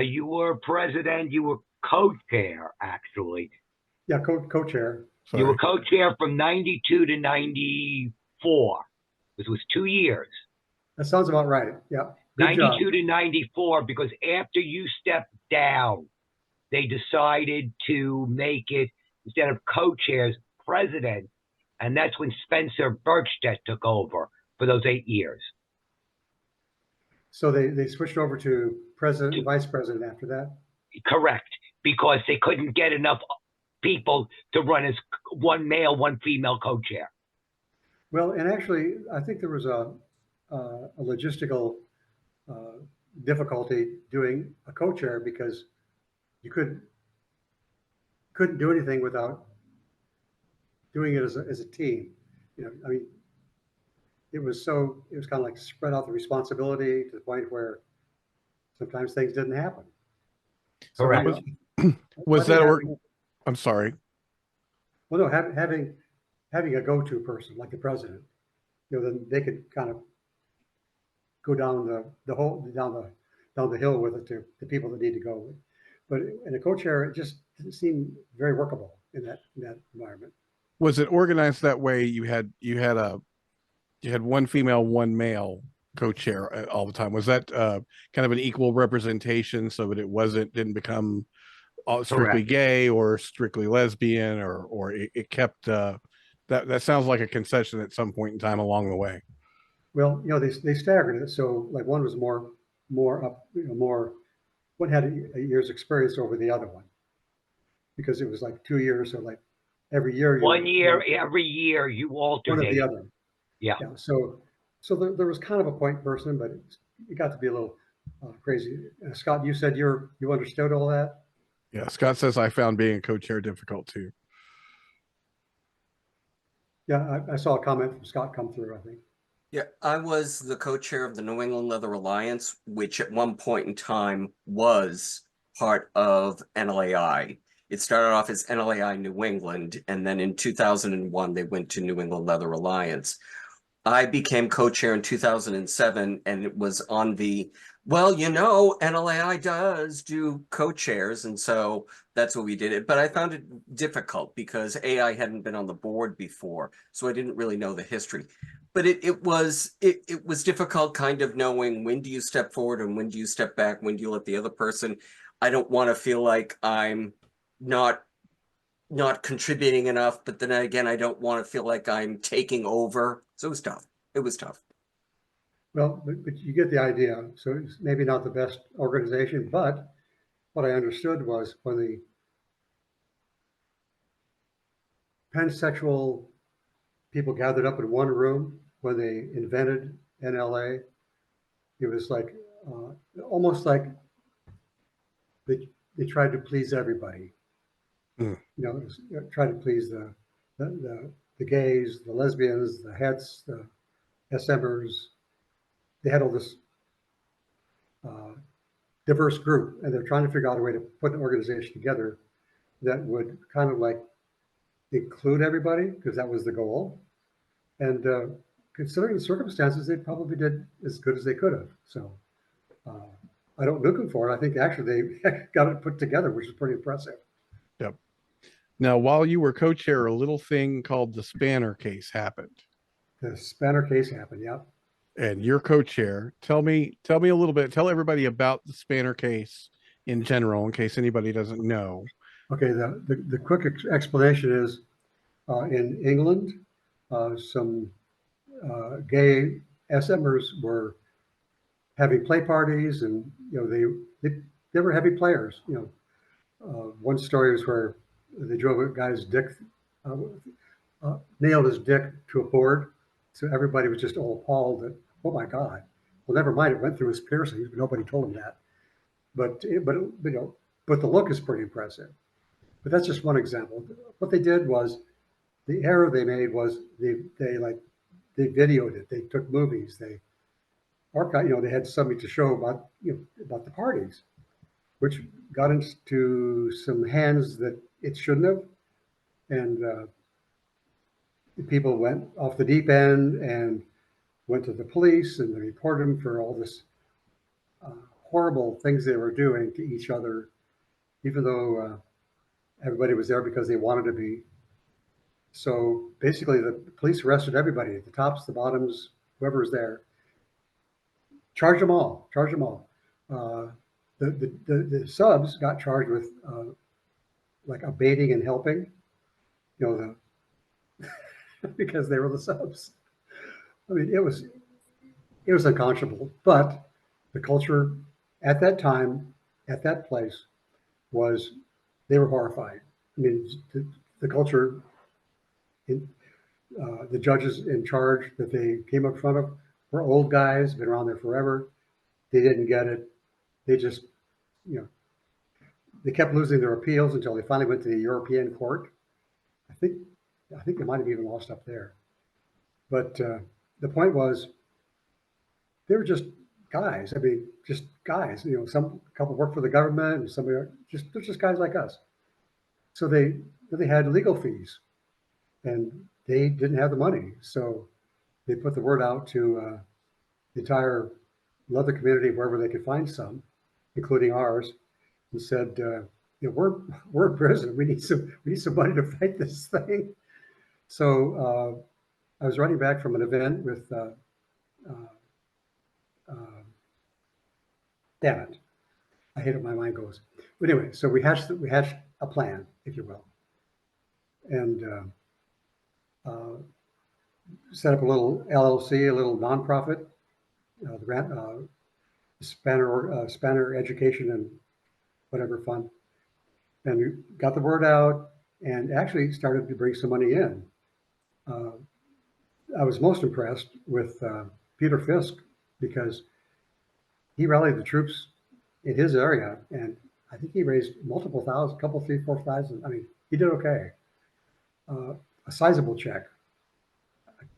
You were president. You were co-chair, actually. Yeah, co-chair. Sorry. You were co-chair from 92 to 94. This was 2 years. That sounds about right. Yeah. Good 92 job. To 94, because after you stepped down, they decided to make it, instead of co-chairs, president. And that's when Spencer Birchstedt took over for those 8 years. So they switched over to president and vice president after that? Correct, because they couldn't get enough people to run as one male, one female co-chair. Well, and actually, I think there was a logistical difficulty doing a co-chair because you couldn't do anything without doing it as a team. I mean, it was kind of like spread out the responsibility to the point where sometimes things didn't happen. So correct. Was that I'm sorry. Well, no, having a go-to person like the president, then they could kind of go down down the hill with it to the people that need to go. But in a co-chair, it just didn't seem very workable in that environment. Was it organized that way? You had one female, one male co-chair all the time. Was that kind of an equal representation so that it didn't become strictly correct. Gay or strictly lesbian, or it kept that sounds like a concession at some point in time along the way. Well, they staggered it, so like one was more up, one had a year's experience over the other one because it was like 2 years, so like every year. Every year you alternate. One or the other. Yeah. So there was kind of a point person, but it got to be a little crazy. Scott, you said you understood all that. Yeah, Scott says I found being a co-chair difficult too. Yeah, I saw a comment from Scott come through, I think. Yeah, I was the co-chair of the New England Leather Alliance, which at one point in time was part of NLAI. It started off as NLAI New England, and then in 2001, they went to New England Leather Alliance. I became co-chair in 2007, and it was on the, well, NLAI does do co-chairs, and so that's what we did it. But I found it difficult because I hadn't been on the board before, so I didn't really know the history. But it was difficult kind of knowing when do you step forward and when do you step back, when do you let the other person. I don't want to feel like I'm not contributing enough, but then again, I don't want to feel like I'm taking over. So it was tough. It was tough. Well, but you get the idea. So it's maybe not the best organization, but what I understood was when the pansexual people gathered up in one room, when they invented NLA, it was like almost like they tried to please everybody. Try to please the gays, the lesbians, the hets, the SMers. They had all this diverse group, and they're trying to figure out a way to put an organization together that would kind of like include everybody, because that was the goal. And considering the circumstances, they probably did as good as they could have. So I don't knock them for it. I think actually they got it put together, which is pretty impressive. Yep. Now, while you were co-chair, a little thing called the Spanner case happened. The Spanner case happened, yeah. And you're co-chair. Tell me a little bit. Tell everybody about the Spanner case in general, in case anybody doesn't know. Okay, the quick explanation is in England, some gay SMers were having play parties, and they were heavy players. One story was where they drove a guy's dick, nailed his dick to a board, so everybody was just all appalled that, oh my God. Well, never mind, it went through his piercings, but nobody told him that. But the look is pretty impressive. But that's just one example. What they did was, the error they made was they videoed it. They took movies. They archived. They had something to show about about the parties, which got into some hands that it shouldn't have, and people went off the deep end and went to the police, and they reported them for all this horrible things they were doing to each other, even though everybody was there because they wanted to be. So basically, the police arrested everybody, the tops, the bottoms, whoever was there. Charged them all. The subs got charged with like abating and helping, because they were the subs. I mean, it was unconscionable. But the culture at that time, at that place, was they were horrified. I mean, the culture. The judges in charge that they came up front of were old guys, been around there forever. They didn't get it. They just, they kept losing their appeals until they finally went to the European court. I think they might have even lost up there. But the point was, they were just guys. I mean, just guys. A couple worked for the government, and they're just guys like us. So they had legal fees, and they didn't have the money. So they put the word out to the entire leather community, wherever they could find some, including ours, and said, we're in prison. We need some money to fight this thing. So I was running back from an event with, damn it, I hate it when my mind goes. But anyway, so we hatched a plan, if you will, and set up a little LLC, a little nonprofit, Spanner Education and whatever fund, and we got the word out and actually started to bring some money in. I was most impressed with Peter Fisk, because he rallied the troops in his area, and I think he raised multiple thousand, couple, 3,000, 4,000. I mean, he did okay. A sizable check.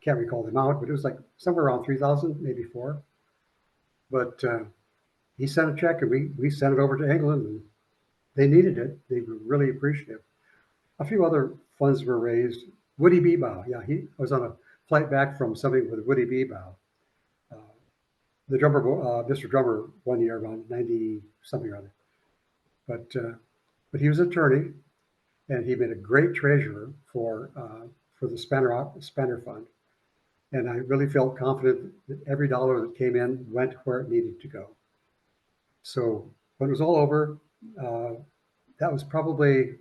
can't recall the amount, but it was like somewhere around 3,000, maybe 4. But he sent a check, and we sent it over to England, and they needed it. They were really appreciative. A few other funds were raised. Woody Bebow, yeah, he was on a flight back from something with Woody Bebow. The drummer, Mr. Drummer, one year around 90 something or other. But he was an attorney, and he made a great treasurer for the Spanner Fund. And I really felt confident that every dollar that came in went where it needed to go. So when it was all over, that was probably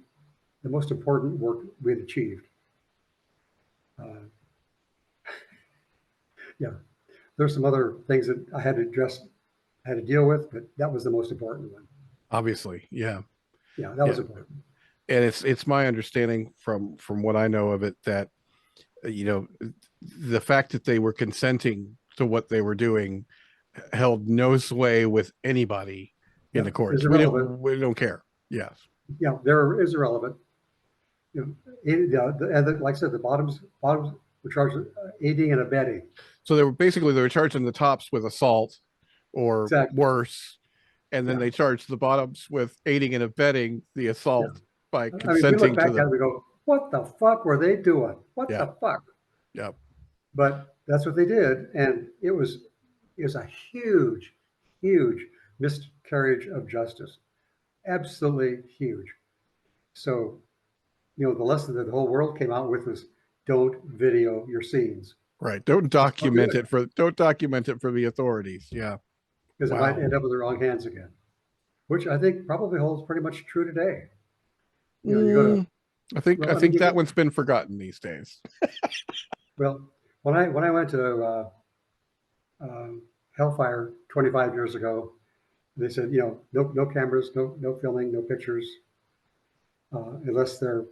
the most important work we had achieved. Yeah, there's some other things that I had to deal with, but that was the most important one. Obviously, yeah. Yeah, that was important. And it's my understanding from what I know of it that the fact that they were consenting to what they were doing held no sway with anybody in the courts. We don't care. Yes. Yeah, there is irrelevant. Like I said, the bottoms were charged with aiding and abetting. So they were charging the tops with assault or worse, and then they charged the bottoms with aiding and abetting the assault by consenting we look back to at it, we go, what the fuck were they doing? What the fuck? Yeah. But that's what they did, and it was a huge, huge miscarriage of justice. Absolutely huge. So, the lesson that the whole world came out with was don't video your scenes. Right. Don't document it for the authorities. Yeah. Because it might end up in the wrong hands again. Which I think probably holds pretty much true today. I think that one's been forgotten these days. Well, when I went to Hellfire 25 years ago, they said, no cameras, no filming, no pictures, unless they're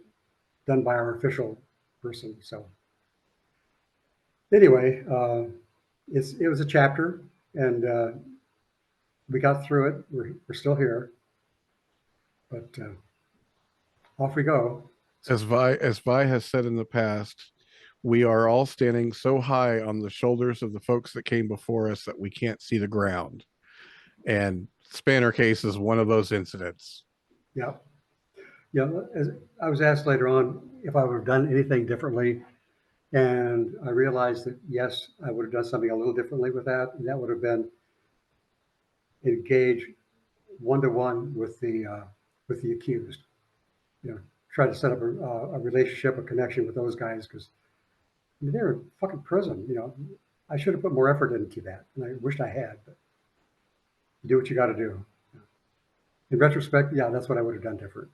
done by our official person. So anyway, it was a chapter, and we got through it. We're still here, but off we go. As Vi has said in the past, we are all standing so high on the shoulders of the folks that came before us that we can't see the ground. And Spanner case is one of those incidents. Yeah. Yeah. As I was asked later on if I would have done anything differently. And I realized that, yes, I would have done something a little differently with that. And that would have been engage one-to-one with the accused. Try to set up a relationship, a connection with those guys, because they're in fucking prison. I should have put more effort into that, and I wished I had. But you do what you got to do. In retrospect, yeah, that's what I would have done different.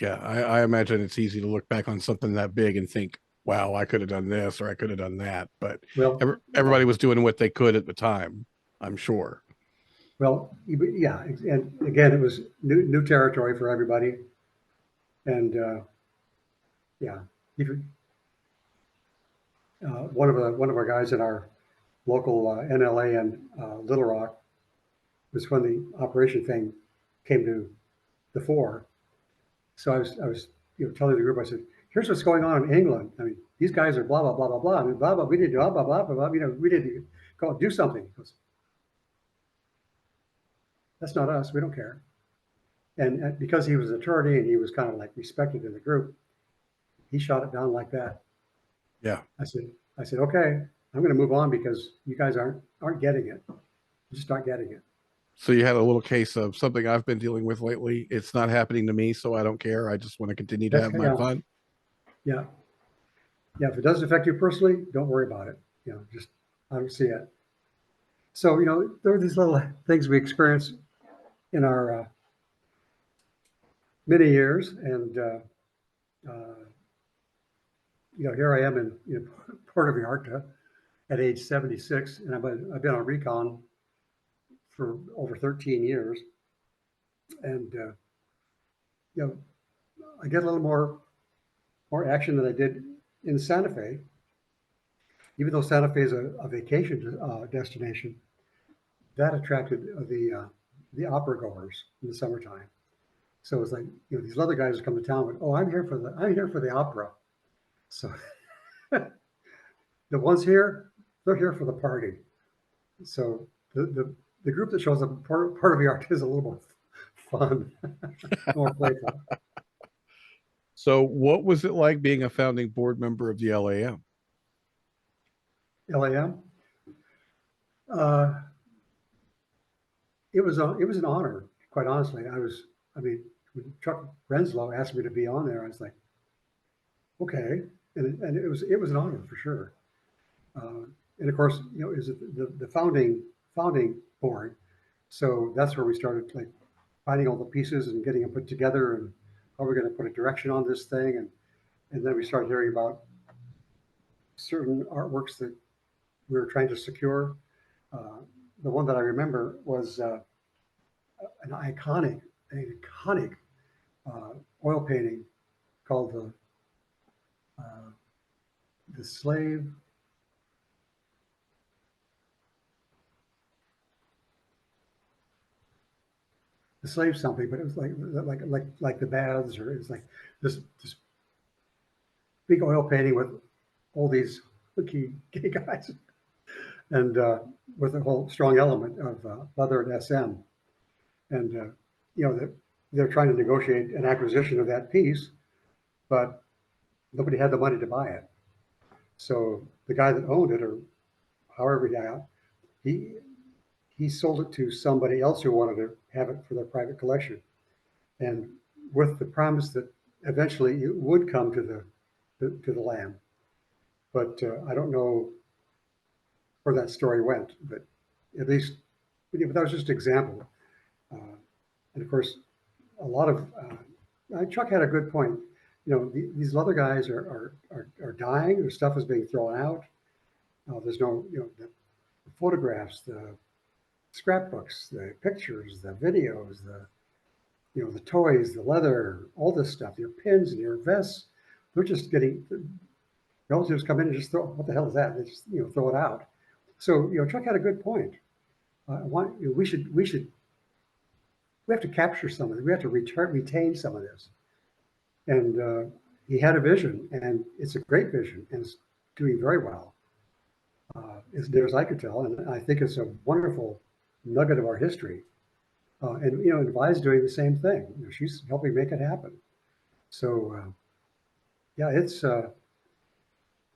Yeah, I imagine it's easy to look back on something that big and think, wow, I could have done this or I could have done that. But everybody was doing what they could at the time, I'm sure. Well, yeah, and again, it was new territory for everybody, and yeah, even one of our guys in our local NLA and Little Rock was when the operation thing came to the fore. So I was telling the group, I said, here's what's going on in England. I mean, these guys are blah blah blah blah blah. I mean, blah blah. We need to blah blah blah blah. We need to go do something. He goes, that's not us. We don't care. And because he was an attorney and he was kind of like respected in the group, he shot it down like that. Yeah. I said, okay, I'm going to move on because you guys aren't getting it. You just aren't getting it. So you had a little case of something I've been dealing with lately. It's not happening to me, so I don't care. I just want to continue to have my fun. Yeah. Yeah. If it doesn't affect you personally, don't worry about it. Just I don't see it. So, there are these little things we experience in our many years. And, here I am in Puerto Vallarta at age 76, and I've been on recon for over 13 years. And, I get a little more action than I did in Santa Fe. Even though Santa Fe is a vacation destination, that attracted the opera goers in the summertime. So it's like, these other guys come to town with, oh, I'm here for the opera. So the ones here, they're here for the party. So the group that shows up part of the arc is a little more fun, more playful. So what was it like being a founding board member of the LAM? LAM. It was an honor, quite honestly. I mean, when Chuck Renslow asked me to be on there, I was like, okay, and it was an honor for sure. And of course, you know, is the founding board, so that's where we started like finding all the pieces and getting them put together, and how we're going to put a direction on this thing, and then we started hearing about certain artworks that we were trying to secure. The one that I remember was an iconic oil painting called the slave. The slave something, but it was like the baths, or it was like this big oil painting with all these gay guys, and with a whole strong element of leather and SM, and you know, they're trying to negotiate an acquisition of that piece, but nobody had the money to buy it. So the guy that owned it, or however he sold it to somebody else who wanted to have it for their private collection, and with the promise that eventually it would come to the LAM. But I don't know where that story went, but at least that was just an example. And of course, a lot of Chuck had a good point. You know, these leather guys are dying. Their stuff is being thrown out. There's no, you know, the photographs, the scrapbooks, the pictures, the videos, the toys, the leather, all this stuff, your pins and your vests. They're just getting, relatives come in and just throw, what the hell is that? They just, you know, throw it out. So, you know, Chuck had a good point. We have to capture some of it. We have to retain some of this. And he had a vision, and it's a great vision, and it's doing very well, as near as I could tell. And I think it's a wonderful nugget of our history. And, you know, and Vi's doing the same thing. You know, she's helping make it happen. So, yeah, it's, you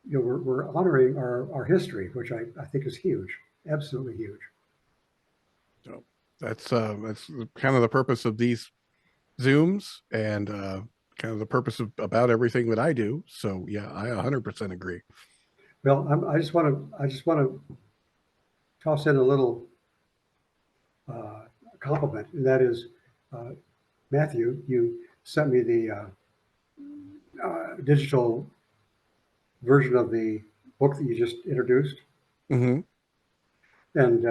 know, we're honoring our history, which I think is huge, absolutely huge. So that's kind of the purpose of these Zooms, and kind of the purpose of about everything that I do. So yeah, I 100% agree. Well, I just want to toss in a little compliment, and that is, Matthew, you sent me the digital version of the book that you just introduced, Mm-hmm. and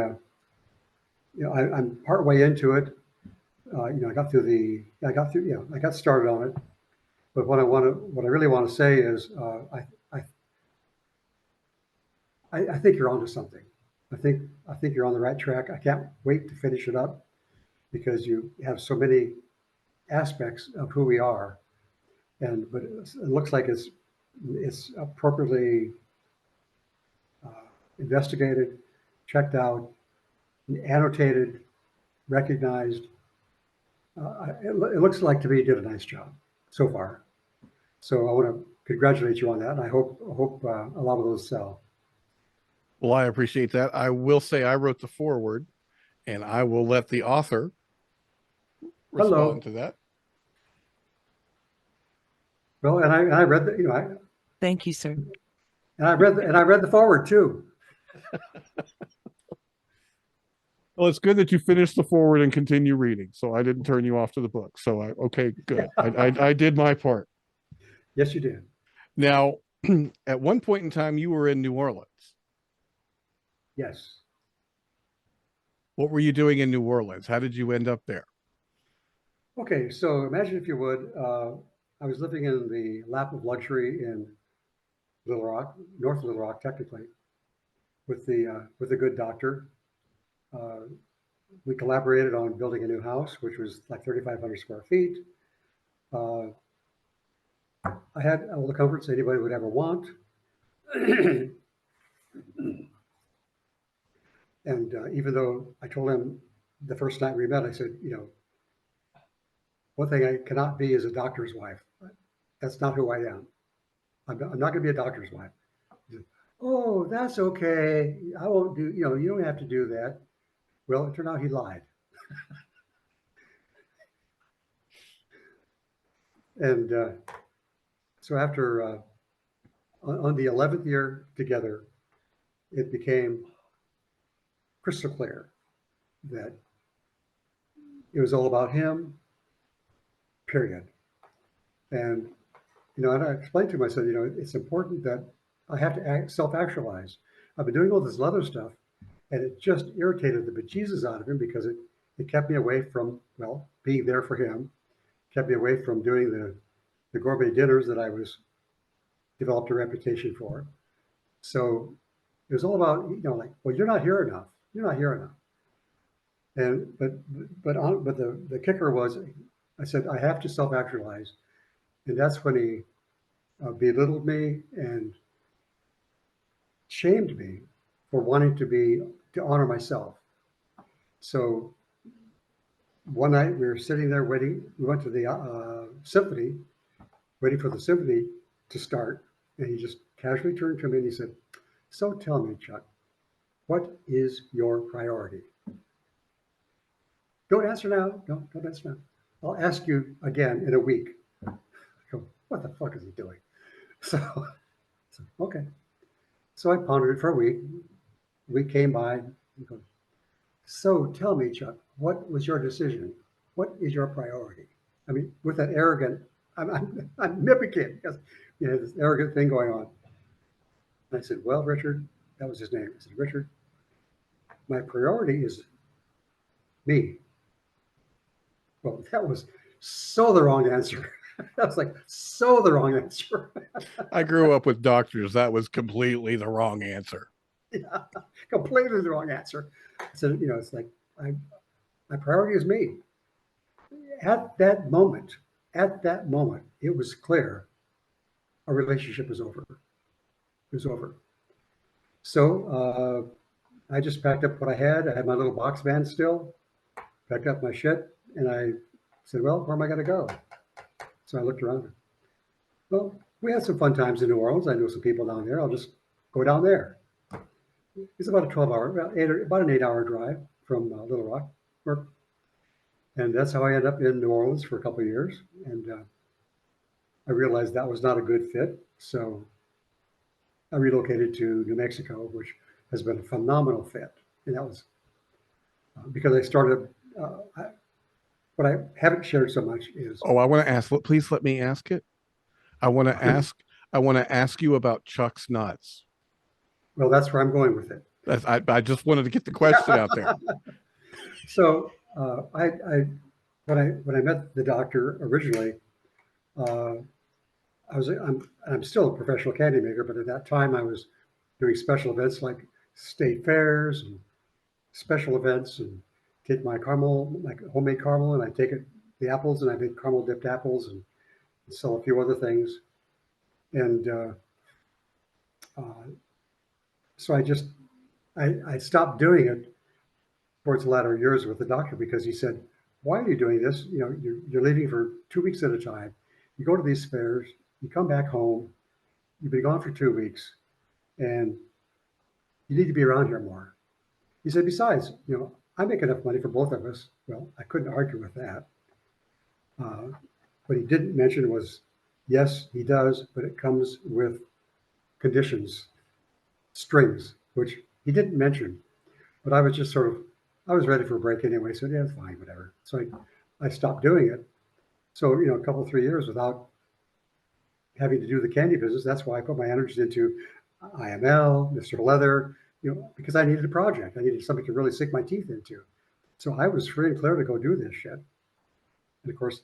you know, I'm part way into it. You know, I got started on it. But what I really want to say is, I think you're onto something. I think you're on the right track. I can't wait to finish it up, because you have so many aspects of who we are, but it looks like it's appropriately investigated, checked out, annotated, recognized. It looks like to me you did a nice job so far. So I want to congratulate you on that, and I hope a lot of those sell. Well, I appreciate that. I will say I wrote the foreword, and I will let the author respond to that. Well, and I read the, you know, Thank you, sir. and I read the foreword too. Well, it's good that you finished the forward and continue reading, so I didn't turn you off to the book. So okay, good. I did my part. Yes, you did. Now, at one point in time, you were in New Orleans. Yes. What were you doing in New Orleans? How did you end up there? Okay, so imagine, if you would, I was living in the lap of luxury in Little Rock, North Little Rock, technically, with the good doctor. We collaborated on building a new house, which was like 3,500 square feet. I had all the comforts anybody would ever want. And even though I told him the first night we met, I said, you know, one thing I cannot be is a doctor's wife. That's not who I am. I'm not going to be a doctor's wife. He said, oh, that's okay. I won't do, you know, you don't have to do that. Well, it turned out he lied. And so after, on the 11th year together, it became crystal clear that it was all about him, period. And, you know, and I explained to him, I said, you know, it's important that I have to self-actualize. I've been doing all this leather stuff, and it just irritated the bejesus out of him because it kept me away from, well, being there for him, kept me away from doing the gourmet dinners that I was developed a reputation for. So it was all about, you know, like, well, you're not here enough. You're not here enough. And but the kicker was, I said I have to self-actualize, and that's when he belittled me and shamed me for wanting to honor myself. So one night we were sitting there waiting. We went to the symphony, waiting for the symphony to start, and he just casually turned to me and he said, "So tell me, Chuck, what is your priority?" Don't answer now. No, don't answer now. I'll ask you again in a week. I go, what the fuck is he doing? So okay. So I pondered it for a week. We came by and go, so tell me, Chuck, what was your decision? What is your priority? I mean, with that arrogant, I'm mimicking because you know this arrogant thing going on. And I said, well, Richard, that was his name. I said, Richard, my priority is me. Well, that was so the wrong answer. That was like so the wrong answer. I grew up with doctors. That was completely the wrong answer. Yeah, completely the wrong answer. So, you know, it's like my priority is me. At that moment, it was clear our relationship was over. It was over. So I just packed up what I had. I had my little box van still, packed up my shit, and I said, well, where am I going to go? So I looked around. Well, we had some fun times in New Orleans. I know some people down there. I'll just go down there. It's about a 12-hour, about an 8-hour drive from Little Rock. And that's how I ended up in New Orleans for a couple of years. And I realized that was not a good fit. So I relocated to New Mexico, which has been a phenomenal fit. And that was because I started, what I haven't shared so much is. Oh, I want to ask, please let me ask it. I want to ask you about Chuck's nuts. Well, that's where I'm going with it. I just wanted to get the question out there. So when I met the doctor originally, I'm still a professional candy maker, but at that time I was doing special events like state fairs and special events, and take my caramel, like homemade caramel, and I take the apples and I make caramel dipped apples and sell a few other things. And so I stopped doing it towards the latter years with the doctor because he said, why are you doing this? You know, you're leaving for 2 weeks at a time. You go to these fairs, you come back home, you've been gone for 2 weeks, and you need to be around here more. He said, besides, you know, I make enough money for both of us. Well, I couldn't argue with that. What he didn't mention was, yes, he does, but it comes with conditions, strings, which he didn't mention. But I was just I was ready for a break anyway, so yeah, it's fine, whatever. So I stopped doing it. So, you know, a couple, 3 years without having to do the candy business. That's why I put my energies into IML, Mr. Leather, you know, because I needed a project. I needed something to really sink my teeth into. So I was free and clear to go do this shit. And of course,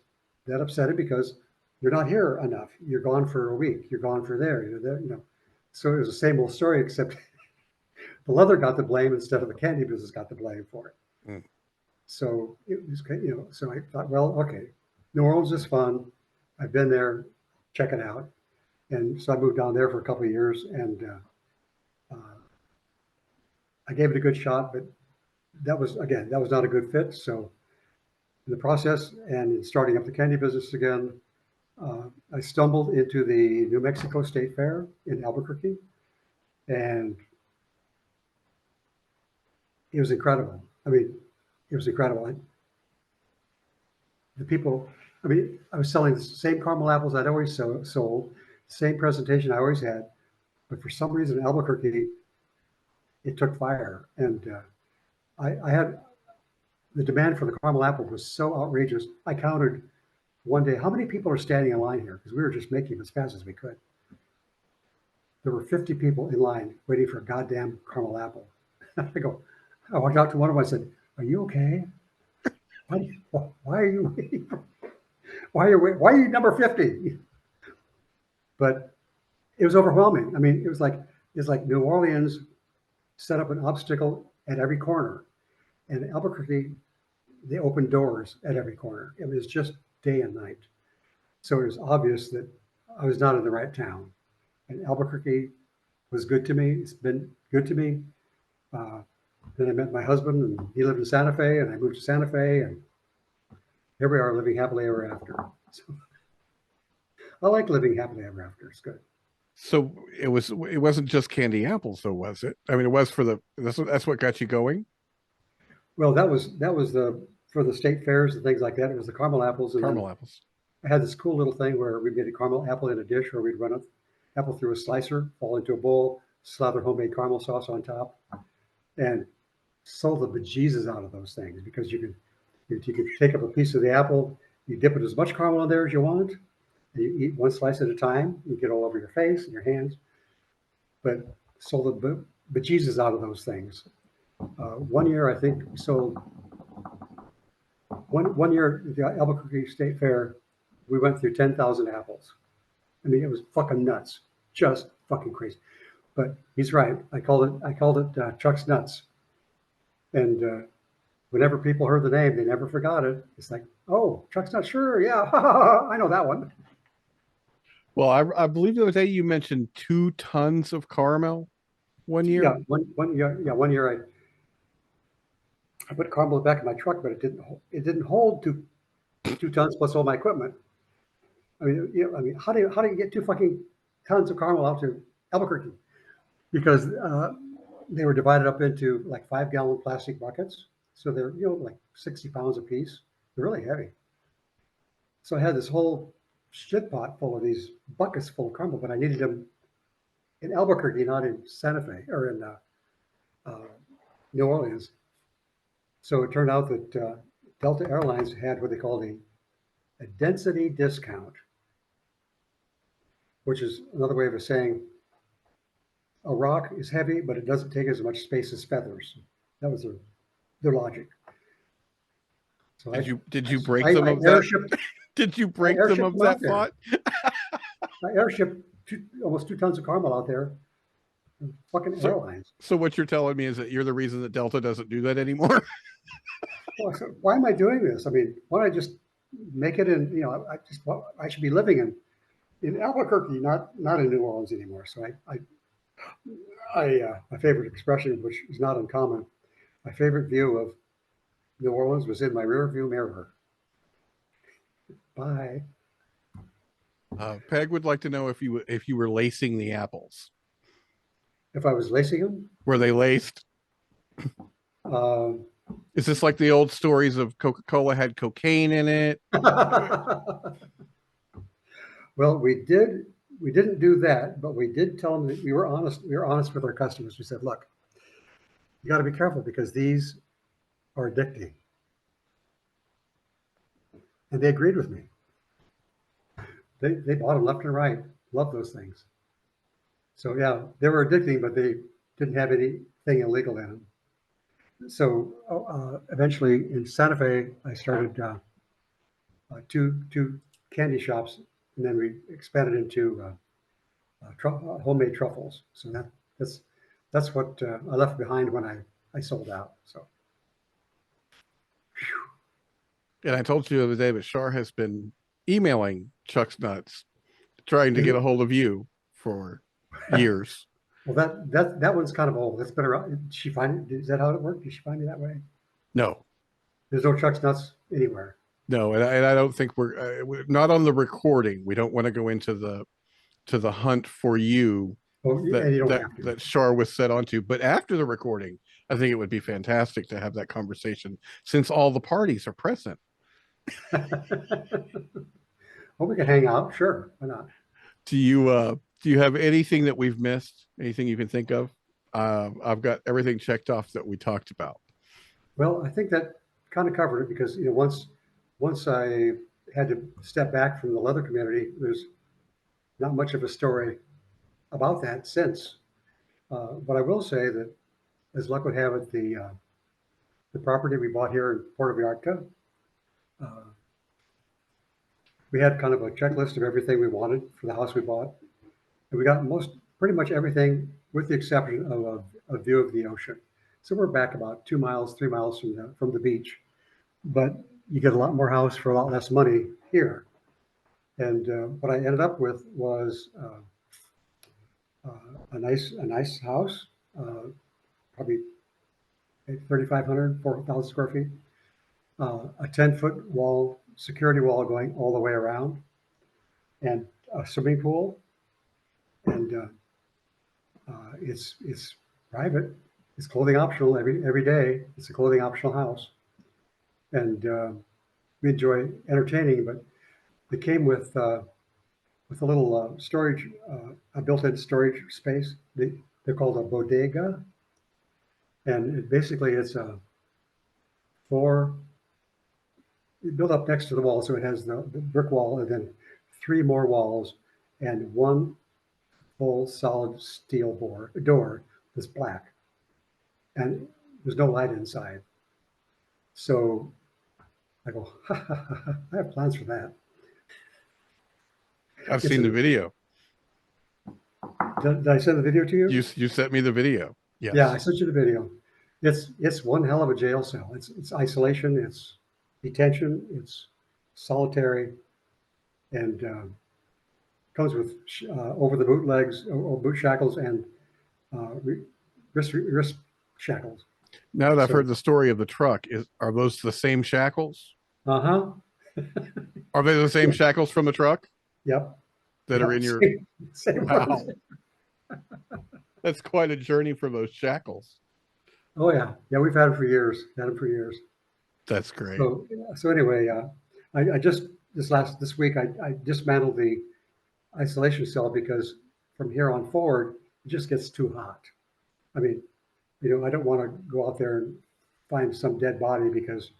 that upset him because you're not here enough. You're gone for a week. You're gone for there. You're there, you know. So it was the same old story, except the leather got the blame instead of the candy business got the blame for it. Mm. So it was, you know, so I thought, well, okay, New Orleans is fun. I've been there, check it out. And so I moved down there for a couple of years, and I gave it a good shot, but that was not a good fit. So in the process and in starting up the candy business again, I stumbled into the New Mexico State Fair in Albuquerque, and it was incredible. I mean, it was incredible. The people, I mean, I was selling the same caramel apples I'd always sold, same presentation I always had, but for some reason in Albuquerque, it took fire. And I had the demand for the caramel apple was so outrageous. I counted one day how many people are standing in line here because we were just making them as fast as we could. There were 50 people in line waiting for a goddamn caramel apple. I walked out to one of them. I said, "Are you okay? Why are you waiting? Why are you number 50?" But it was overwhelming. I mean, it's like New Orleans set up an obstacle at every corner, and Albuquerque, they opened doors at every corner. It was just day and night. So it was obvious that I was not in the right town. And Albuquerque was good to me. It's been good to me. Then I met my husband, and he lived in Santa Fe, and I moved to Santa Fe, and here we are living happily ever after. So I like living happily ever after. It's good. So it wasn't just candy apples, though, was it? I mean, it was that's what got you going. Well, that was for the state fairs and things like that. It was the caramel apples. And Caramel apples. I had this cool little thing where we made a caramel apple in a dish, where we'd run an apple through a slicer, fall into a bowl, slather homemade caramel sauce on top, and sold the bejesus out of those things because you could take up a piece of the apple, you dip it as much caramel in there as you want, and you eat one slice at a time. You get all over your face and your hands, but sold the bejesus out of those things. One year, I think we sold one year at the Albuquerque State Fair, we went through 10,000 apples. I mean, it was fucking nuts, just fucking crazy. But he's right. I called it Chuck's Nuts. And whenever people heard the name, they never forgot it. It's like, oh, Chuck's Nuts, sure, yeah, I know that one. Well, I believe the other day you mentioned 2 tons of caramel one year. Yeah, one year I put caramel in the back of my truck, but it didn't hold 2 tons plus all my equipment. I mean, how do you get 2 fucking tons of caramel out to Albuquerque? Because they were divided up into like 5-gallon plastic buckets, so they're like 60 pounds a piece. They're really heavy. So I had this whole shit pot full of these buckets full of caramel, but I needed them in Albuquerque, not in Santa Fe or in New Orleans. So it turned out that Delta Airlines had what they called a density discount, which is another way of saying a rock is heavy, but it doesn't take as much space as feathers. That was their logic. So did you break them of that? Did you break them of that thought? I airshipped almost 2 tons of caramel out there. Fucking airlines. So what you're telling me is that you're the reason that Delta doesn't do that anymore? Well, why am I doing this? I mean, why don't I just make it in? I should be living in Albuquerque, not in New Orleans anymore. So my favorite expression, which is not uncommon, my favorite view of New Orleans was in my rear view mirror. Bye. Peg would like to know if you were lacing the apples. If I was lacing them? Were they laced? Is this like the old stories of Coca-Cola had cocaine in it? Well, we didn't do that, but we did tell them that we were honest. We were honest with our customers. We said, look, you got to be careful because these are addicting. And they agreed with me. They bought them left and right. Love those things. So yeah, they were addicting, but they didn't have anything illegal in them. So eventually in Santa Fe, I started two candy shops, and then we expanded into homemade truffles. So that's what I left behind when I sold out. So. And I told you the other day, but Shar has been emailing Chuck's Nuts, trying to get a hold of you for years. Well, that one's kind of old. That's been around. Did she find it? Is that how it worked? Did she find it that way? No, There's no Chuck's Nuts anywhere. no, and I don't think we're not on the recording. We don't want to go into the hunt for you Oh, that and you don't that have to. that Shar was set onto. But after the recording, I think it would be fantastic to have that conversation since all the parties are present. Well, we can hang out. Sure, why not? Do you have anything that we've missed? Anything you can think of? I've got everything checked off that we talked about. Well, I think that kind of covered it because once I had to step back from the leather community, there's not much of a story about that since. But I will say that, as luck would have it, the property we bought here in Puerto Vallarta, uh, we had kind of a checklist of everything we wanted for the house we bought, and we got pretty much everything with the exception of a view of the ocean. So we're back about 2 miles, 3 miles from the beach, but you get a lot more house for a lot less money here. And what I ended up with was a nice house, probably 3,500, 4,000 square feet, a 10-foot wall, security wall going all the way around, and a swimming pool. And it's private. It's clothing optional every day. It's a clothing optional house, and we enjoy entertaining. But it came with a little storage, a built-in storage space. They're called a bodega, and basically it's a four. Built up next to the wall, so it has the brick wall, and then 3 more walls, and one full solid steel door that's black, and there's no light inside. So I go, ha, ha, ha, ha, I have plans for that. I've It's seen a- the video. Did I send the video to you? You sent me the video. Yes. Yeah, I sent you the video. It's one hell of a jail cell. It's isolation, it's detention, it's solitary, and comes with over the boot legs or boot shackles and wrist shackles. Now that I've So, heard the story of the truck, are those the same shackles? uh-huh. Are they the same Yeah. shackles from the truck Yep. that are Yep. in your? Same Wow, ones. that's quite a journey for those shackles. Oh yeah. Yeah, we've had them for years. Had them for years. That's great. So anyway, I just this week I dismantled the isolation cell because from here on forward it just gets too hot. I mean, I don't want to go out there and find some dead body because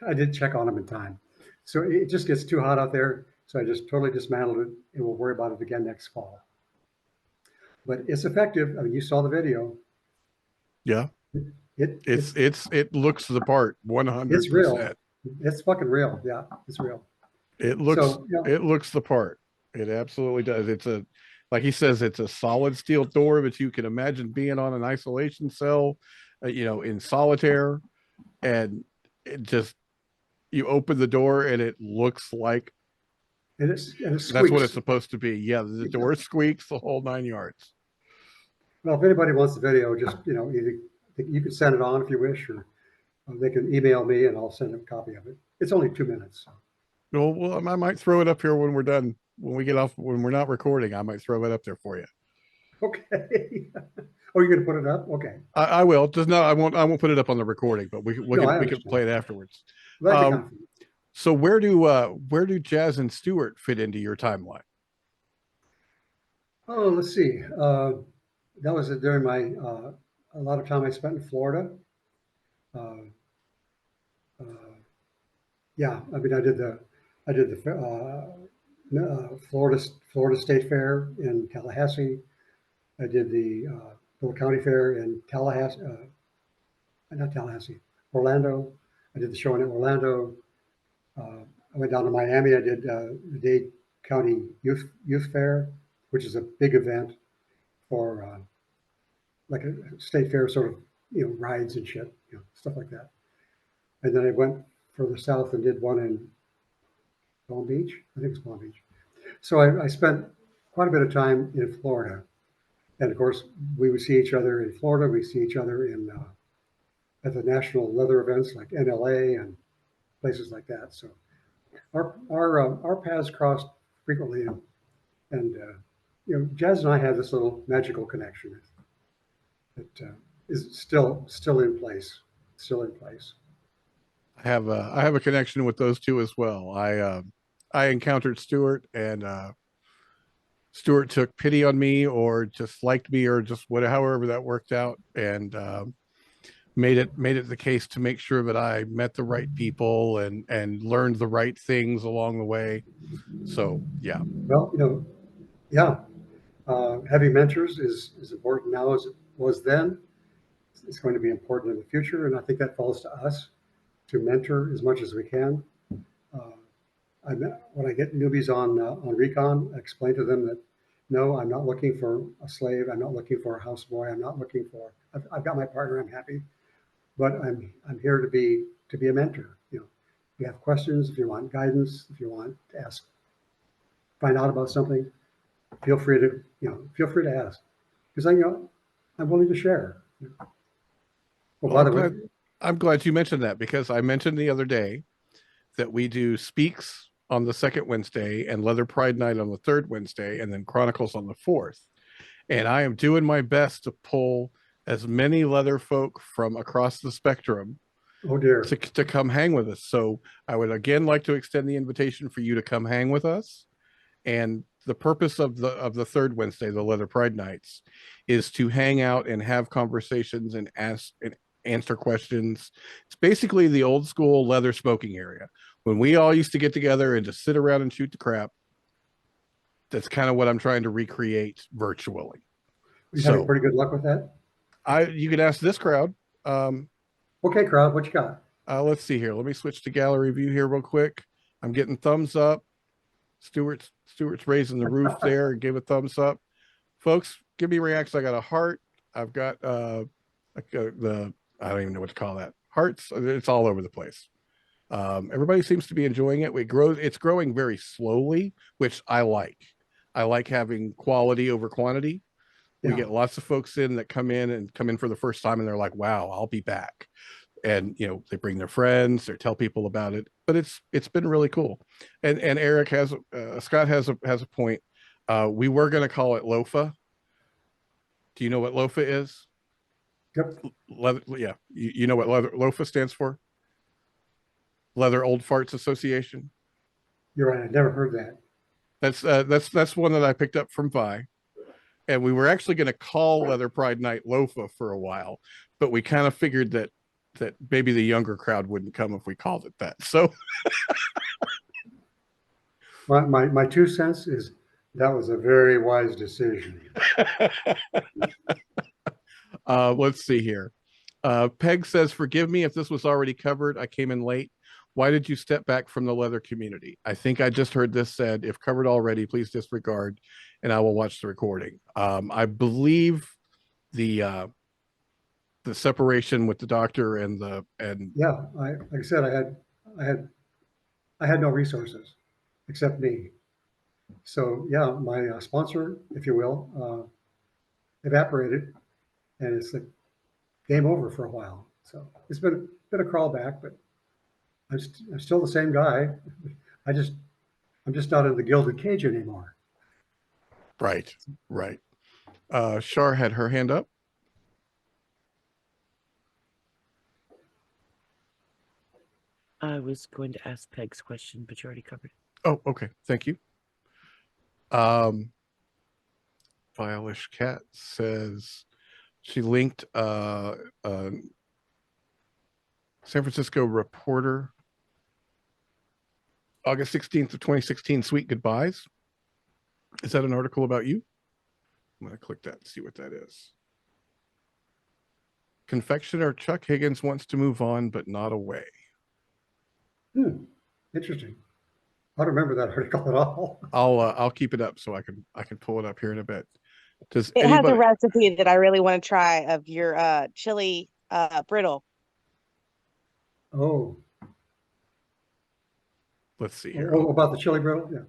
I didn't check on them in time. So it just gets too hot out there. So I just totally dismantled it, and we'll worry about it again next fall. But it's effective. I mean, you saw the video. Yeah, It's it looks the part it's real. 100%. It's fucking real. Yeah, it's real. It looks So it looks the part. It absolutely does. Like he says, it's a solid steel door, but you can imagine being on an isolation cell, in solitaire, and it just you open the door and it looks like and it that's squeaks. what it's supposed to be. Yeah, the door squeaks the whole 9 yards. Well, if anybody wants the video, just either you can send it on if you wish, or they can email me and I'll send them a copy of it. It's only 2 minutes. Well, I might throw it up here when we're done. When we get off, when we're not recording, I might throw it up there for you. Okay. Oh, you're gonna put it up? Okay. I will. Just no, I won't. I won't put it up on the recording, but we No, I can understand. play it afterwards. That'd be kind of fun. So where do Jazz and Stewart fit into your timeline? Oh, let's see. That was during my a lot of time I spent in Florida. Uh, uh, yeah, I mean, I did the Florida State Fair in Tallahassee. I did the Little County Fair in Tallahassee, not Tallahassee, Orlando. I did the show in Orlando. I went down to Miami. I did the Dade County Youth Fair, which is a big event for like a state fair, sort of rides and shit, stuff like that. And then I went further south and did one in Palm Beach. I think it's Palm Beach. So I spent quite a bit of time in Florida, And of course, we would see each other in Florida. We see each other in at the national leather events like NLA and places like that. So our paths crossed frequently, and Jazz and I have this little magical connection that is still in place, still in place. I have a connection with those two as well. I encountered Stuart, and Stuart took pity on me, or just liked me, or just whatever, however that worked out, and made it the case to make sure that I met the right people and learned the right things along the way. So yeah. Well, yeah, having mentors is important now as it was then. It's going to be important in the future, and I think that falls to us to mentor as much as we can. Uh, when I get newbies on Recon, I explain to them that no, I'm not looking for a slave. I'm not looking for a houseboy. I'm not looking for. I've got my partner. I'm happy, but I'm here to be a mentor. If you have questions, if you want guidance, if you want to ask, find out about something, feel free to ask, because I'm willing to share. Well, by the way, I'm glad you mentioned that, because I mentioned the other day that we do Speaks on the second Wednesday and Leather Pride Night on the third Wednesday, and then Chronicles on the fourth. And I am doing my best to pull as many leather folk from across the spectrum oh dear, to come hang with us. So I would again like to extend the invitation for you to come hang with us. And the purpose of the third Wednesday, the Leather Pride Nights, is to hang out and have conversations and ask and answer questions. It's basically the old school leather smoking area when we all used to get together and just sit around and shoot the crap. That's kind of what I'm trying to recreate virtually. you having pretty good luck with that? You could ask this crowd. Okay, crowd, what you got? Let's see here. Let me switch to gallery view here real quick. I'm getting thumbs up. Stuart's raising the roof there and gave a thumbs up. Folks, give me reactions. I got a heart. I've got I don't even know what to call that. Hearts. It's all over the place. Everybody seems to be enjoying it. It's growing very slowly, which I like. I like having quality over quantity. We get lots of folks in that come in for the first time, and they're like, wow, I'll be back. And they bring their friends or tell people about it, but it's been really cool. And Eric Scott has a point. We were going to call it LOFA. Do you know what LOFA is? Yep. Leather, yeah. You know what LOFA stands for? Leather Old Farts Association. You're right. I never heard that. That's one that I picked up from Vi. And we were actually going to call Leather Pride Night LOFA for a while, but we kind of figured that maybe the younger crowd wouldn't come if we called it that. So my 2 cents is that was a very wise decision. Let's see here. Peg says, forgive me if this was already covered. I came in late. Why did you step back from the leather community? I think I just heard this said. If covered already, please disregard, and I will watch the recording. I believe the separation with the doctor and yeah, like I said, I had no resources except me. So yeah, my sponsor, if you will, evaporated, and it's like game over for a while. So it's been a crawlback, but I'm still the same guy. I'm just not in the gilded cage anymore. Right. Shar had her hand up. I was going to ask Peg's question, but you already covered it. Oh, okay. Thank you. Violish Cat says she linked San Francisco Reporter August 16th of 2016 Sweet Goodbyes. Is that an article about you? I'm going to click that and see what that is. Confectioner Chuck Higgins wants to move on, but not away. Interesting. I don't remember that article at all. I'll keep it up so I can pull it up here in a bit. Does It anybody... has a recipe that I really want to try of your chili brittle. Oh. Let's see here. Oh, about the chili brittle, yeah.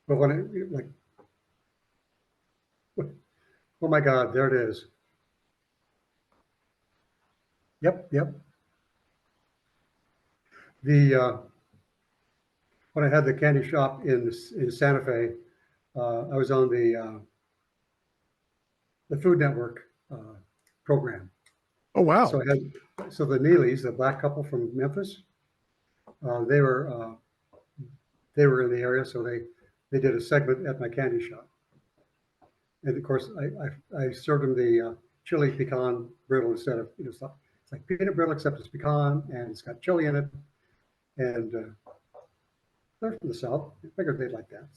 But when Oh my God, there it is. Yep, yep. The when I had the candy shop in Santa Fe, I was on the Food Network program. Oh wow. So the Neelys, the black couple from Memphis, they were in the area, so they did a segment at my candy shop, and of course I served them the chili pecan brittle instead of it's like peanut brittle except it's pecan and it's got chili in it, and they're from the South. I figured they'd like that.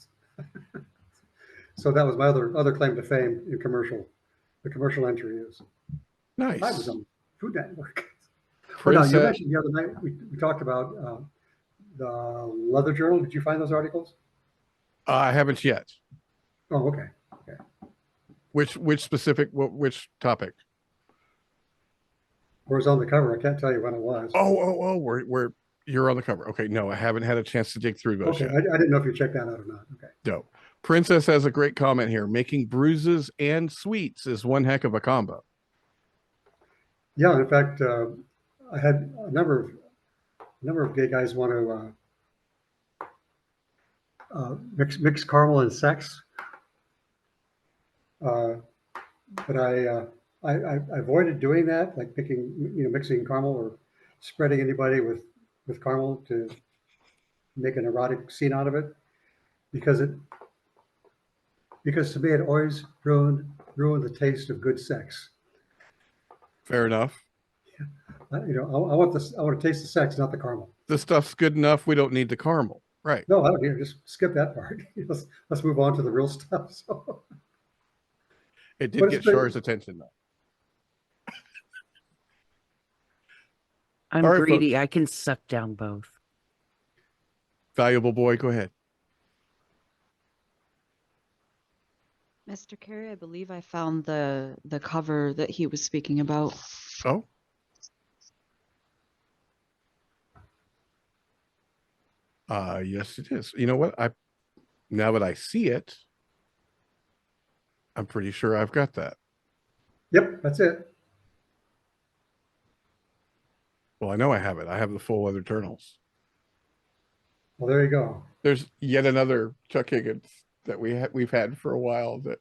So that was my other claim to fame in commercial. The commercial entry is I was Nice. on Food Network. Oh, now you Princess. mentioned the other night we talked about the Leather Journal. Did you find those articles? I haven't yet. Oh, okay. Okay. Which specific? Which topic? Where it was on the cover. I can't tell you when it was. Oh. Where you're on the cover. Okay. No, I haven't had a chance to dig through those Okay. yet. I didn't know if you checked that out or not. Okay. No. Princess has a great comment here. Making bruises and sweets is one heck of a combo. Yeah. In fact, I had a number of gay guys want to mix caramel and sex, but I avoided doing that, like mixing caramel or spreading anybody with caramel to make an erotic scene out of it, because to me it always ruined the taste of good sex. Fair enough. I want this. I want to taste the sex, not the caramel. The stuff's good enough. We don't need the caramel. Right. No, I don't need it. Just skip that part. Let's move on to the real stuff. So, It But did it's get been- Char's attention though. I'm All right, greedy. folks. I can suck down both. Valuable boy, go ahead. Mr. Cary, I believe I found the cover that he was speaking about. Oh. Yes, it is. You know what? Now that I see it, I'm pretty sure I've got that. Yep, that's it. Well, I know I have it. I have the full Leather Journals. Well, there you go. There's yet another Chuck Higgins that we've had for a while that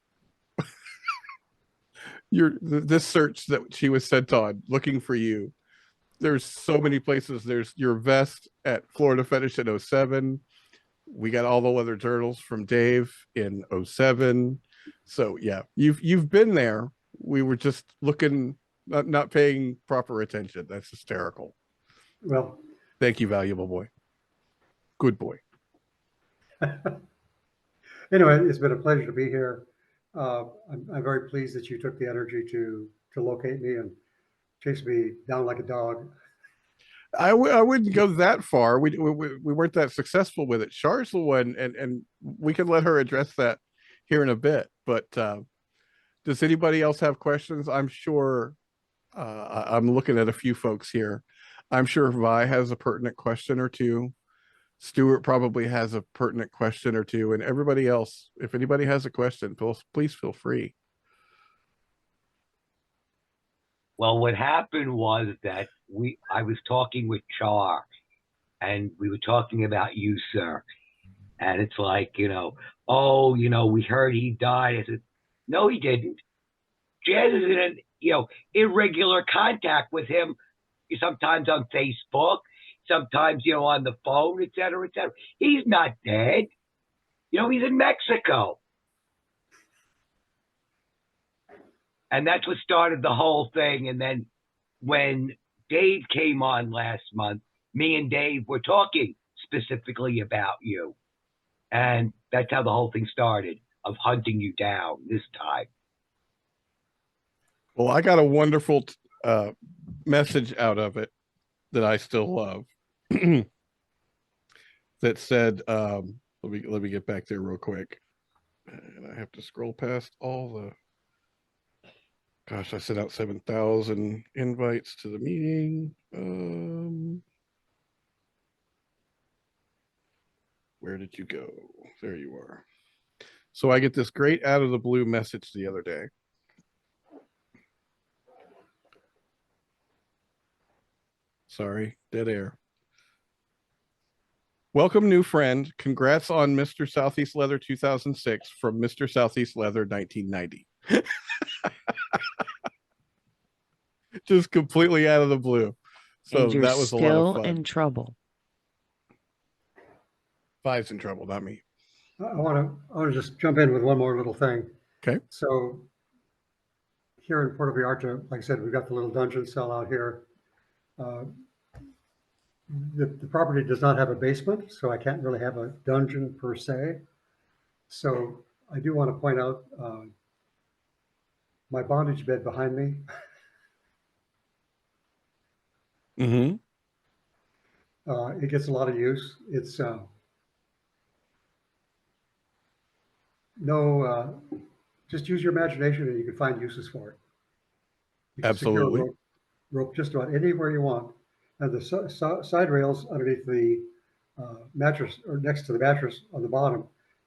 this search that she was sent on looking for you. There's so many places. There's your vest at Florida Fetish in 07. We got all the Leather Journals from Dave in 07. So yeah, you've been there. We were just looking, not paying proper attention. That's hysterical. Well, Thank you, valuable boy. Good boy. anyway, it's been a pleasure to be here. I'm very pleased that you took the energy to locate me and chase me down like a dog. I wouldn't go that far. We weren't that successful with it. Char's the one, and we can let her address that here in a bit. But does anybody else have questions? I'm sure. I'm looking at a few folks here. I'm sure Vi has a pertinent question or two. Stuart probably has a pertinent question or two, and everybody else, if anybody has a question, please feel free. Well, what happened was that I was talking with Char, and we were talking about you, sir. And it's like, we heard he died. I said, no, he didn't. Jazz is in irregular contact with him, sometimes on Facebook, sometimes, on the phone, et cetera, et cetera. He's not dead. He's in Mexico. And that's what started the whole thing. And then when Dave came on last month, me and Dave were talking specifically about you. And that's how the whole thing started, of hunting you down this time. Well, I got a wonderful message out of it that I still love. That said, let me get back there real quick. And I have to scroll past all the. Gosh, I sent out 7,000 invites to the meeting. Where did you go? There you are. So I get this great out of the blue message the other day Sorry, dead air. Welcome, new friend. Congrats on Mr. Southeast Leather 2006 from Mr. Southeast Leather 1990. Just completely out of the blue. So And you're that was a lot of still fun. in trouble. Five's in trouble, not me. I want to just jump in with one more little thing. Okay. So here in Puerto Vallarta, like I said, we've got the little dungeon cell out here. The property does not have a basement, so I can't really have a dungeon per se. So I do want to point out my bondage bed behind me. Mm-hmm. It gets a lot of use. It's just use your imagination and you can find uses for it. You can secure a Absolutely. rope just about anywhere you want. And the side rails underneath the mattress or next to the mattress on the bottom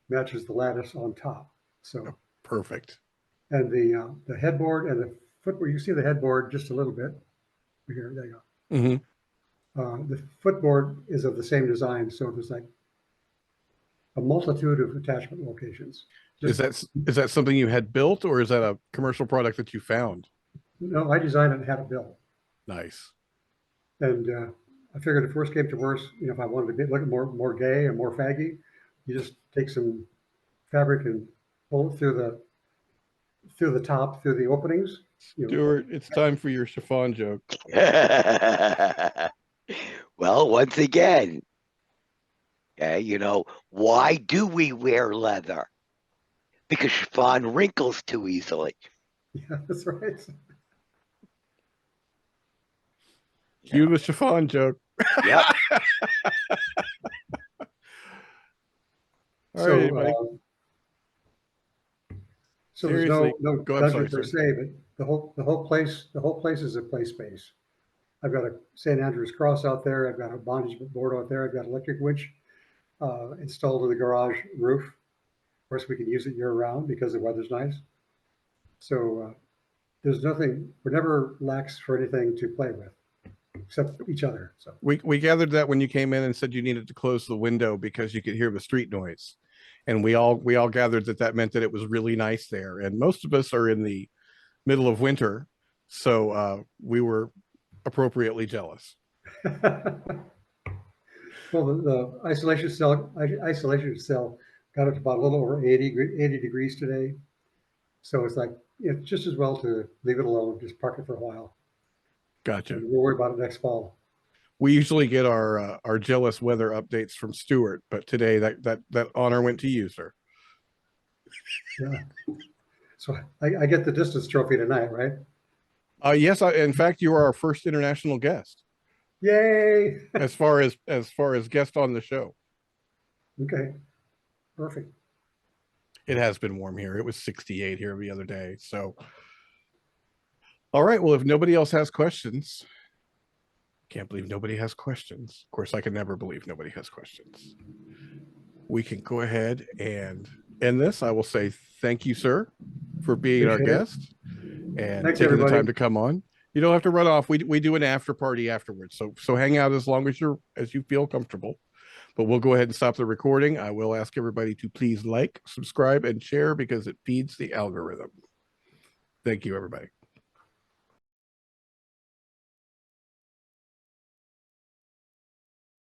matches the lattice on top. So Perfect. and the headboard and the footboard, you see the headboard just a little bit. Here, there you go. Mm-hmm. The footboard is of the same design, so there's like a multitude of attachment locations. Is that something you had built, or is that a commercial product that you found? No, I designed it and had it built. Nice. And I figured if worst came to worst, if I wanted to look more gay and more faggy, you just take some fabric and pull it through the top, through the openings. Stuart, it's time for your chiffon joke. Well, once again, why do we wear leather? Because chiffon wrinkles too easily. Yeah, that's right. Cue the chiffon joke. Yep. All right, buddy. So there's Seriously. no Go ahead, dungeon sorry, per se, but the whole place is a play space. I've got a St. Andrew's cross out there. I've got a bondage board out there. I've got an electric winch installed in the garage roof. Of course, we can use it year round because the weather's nice. So there's nothing, we're never lax for anything to play with, except each other. So we gathered that when you came in and said you needed to close the window because you could hear the street noise, and we all gathered that meant that it was really nice there. And most of us are in the middle of winter, so we were appropriately jealous. Well, the isolation cell got up to about a little over 80 degrees today. So it's like, it's just as well to leave it alone, just park it for a while. Gotcha. And we'll worry about it next fall. We usually get our jealous weather updates from Stuart, but today that honor went to you, sir. Yeah. So I get the distance trophy tonight, right? Yes, in fact, you are our first international guest. Yay! as far as guest on the show. Okay, perfect. It has been warm here. It was 68 here the other day. So, all right. Well, if nobody else has questions, can't believe nobody has questions. Of course, I can never believe nobody has questions. We can go ahead and end this. I will say thank you, sir, for being our guest and Thanks, taking everybody. the time to come on. You don't have to run off. We do an after party afterwards. So hang out as long as you feel comfortable. But we'll go ahead and stop the recording. I will ask everybody to please like, subscribe, and share because it feeds the algorithm. Thank you, everybody.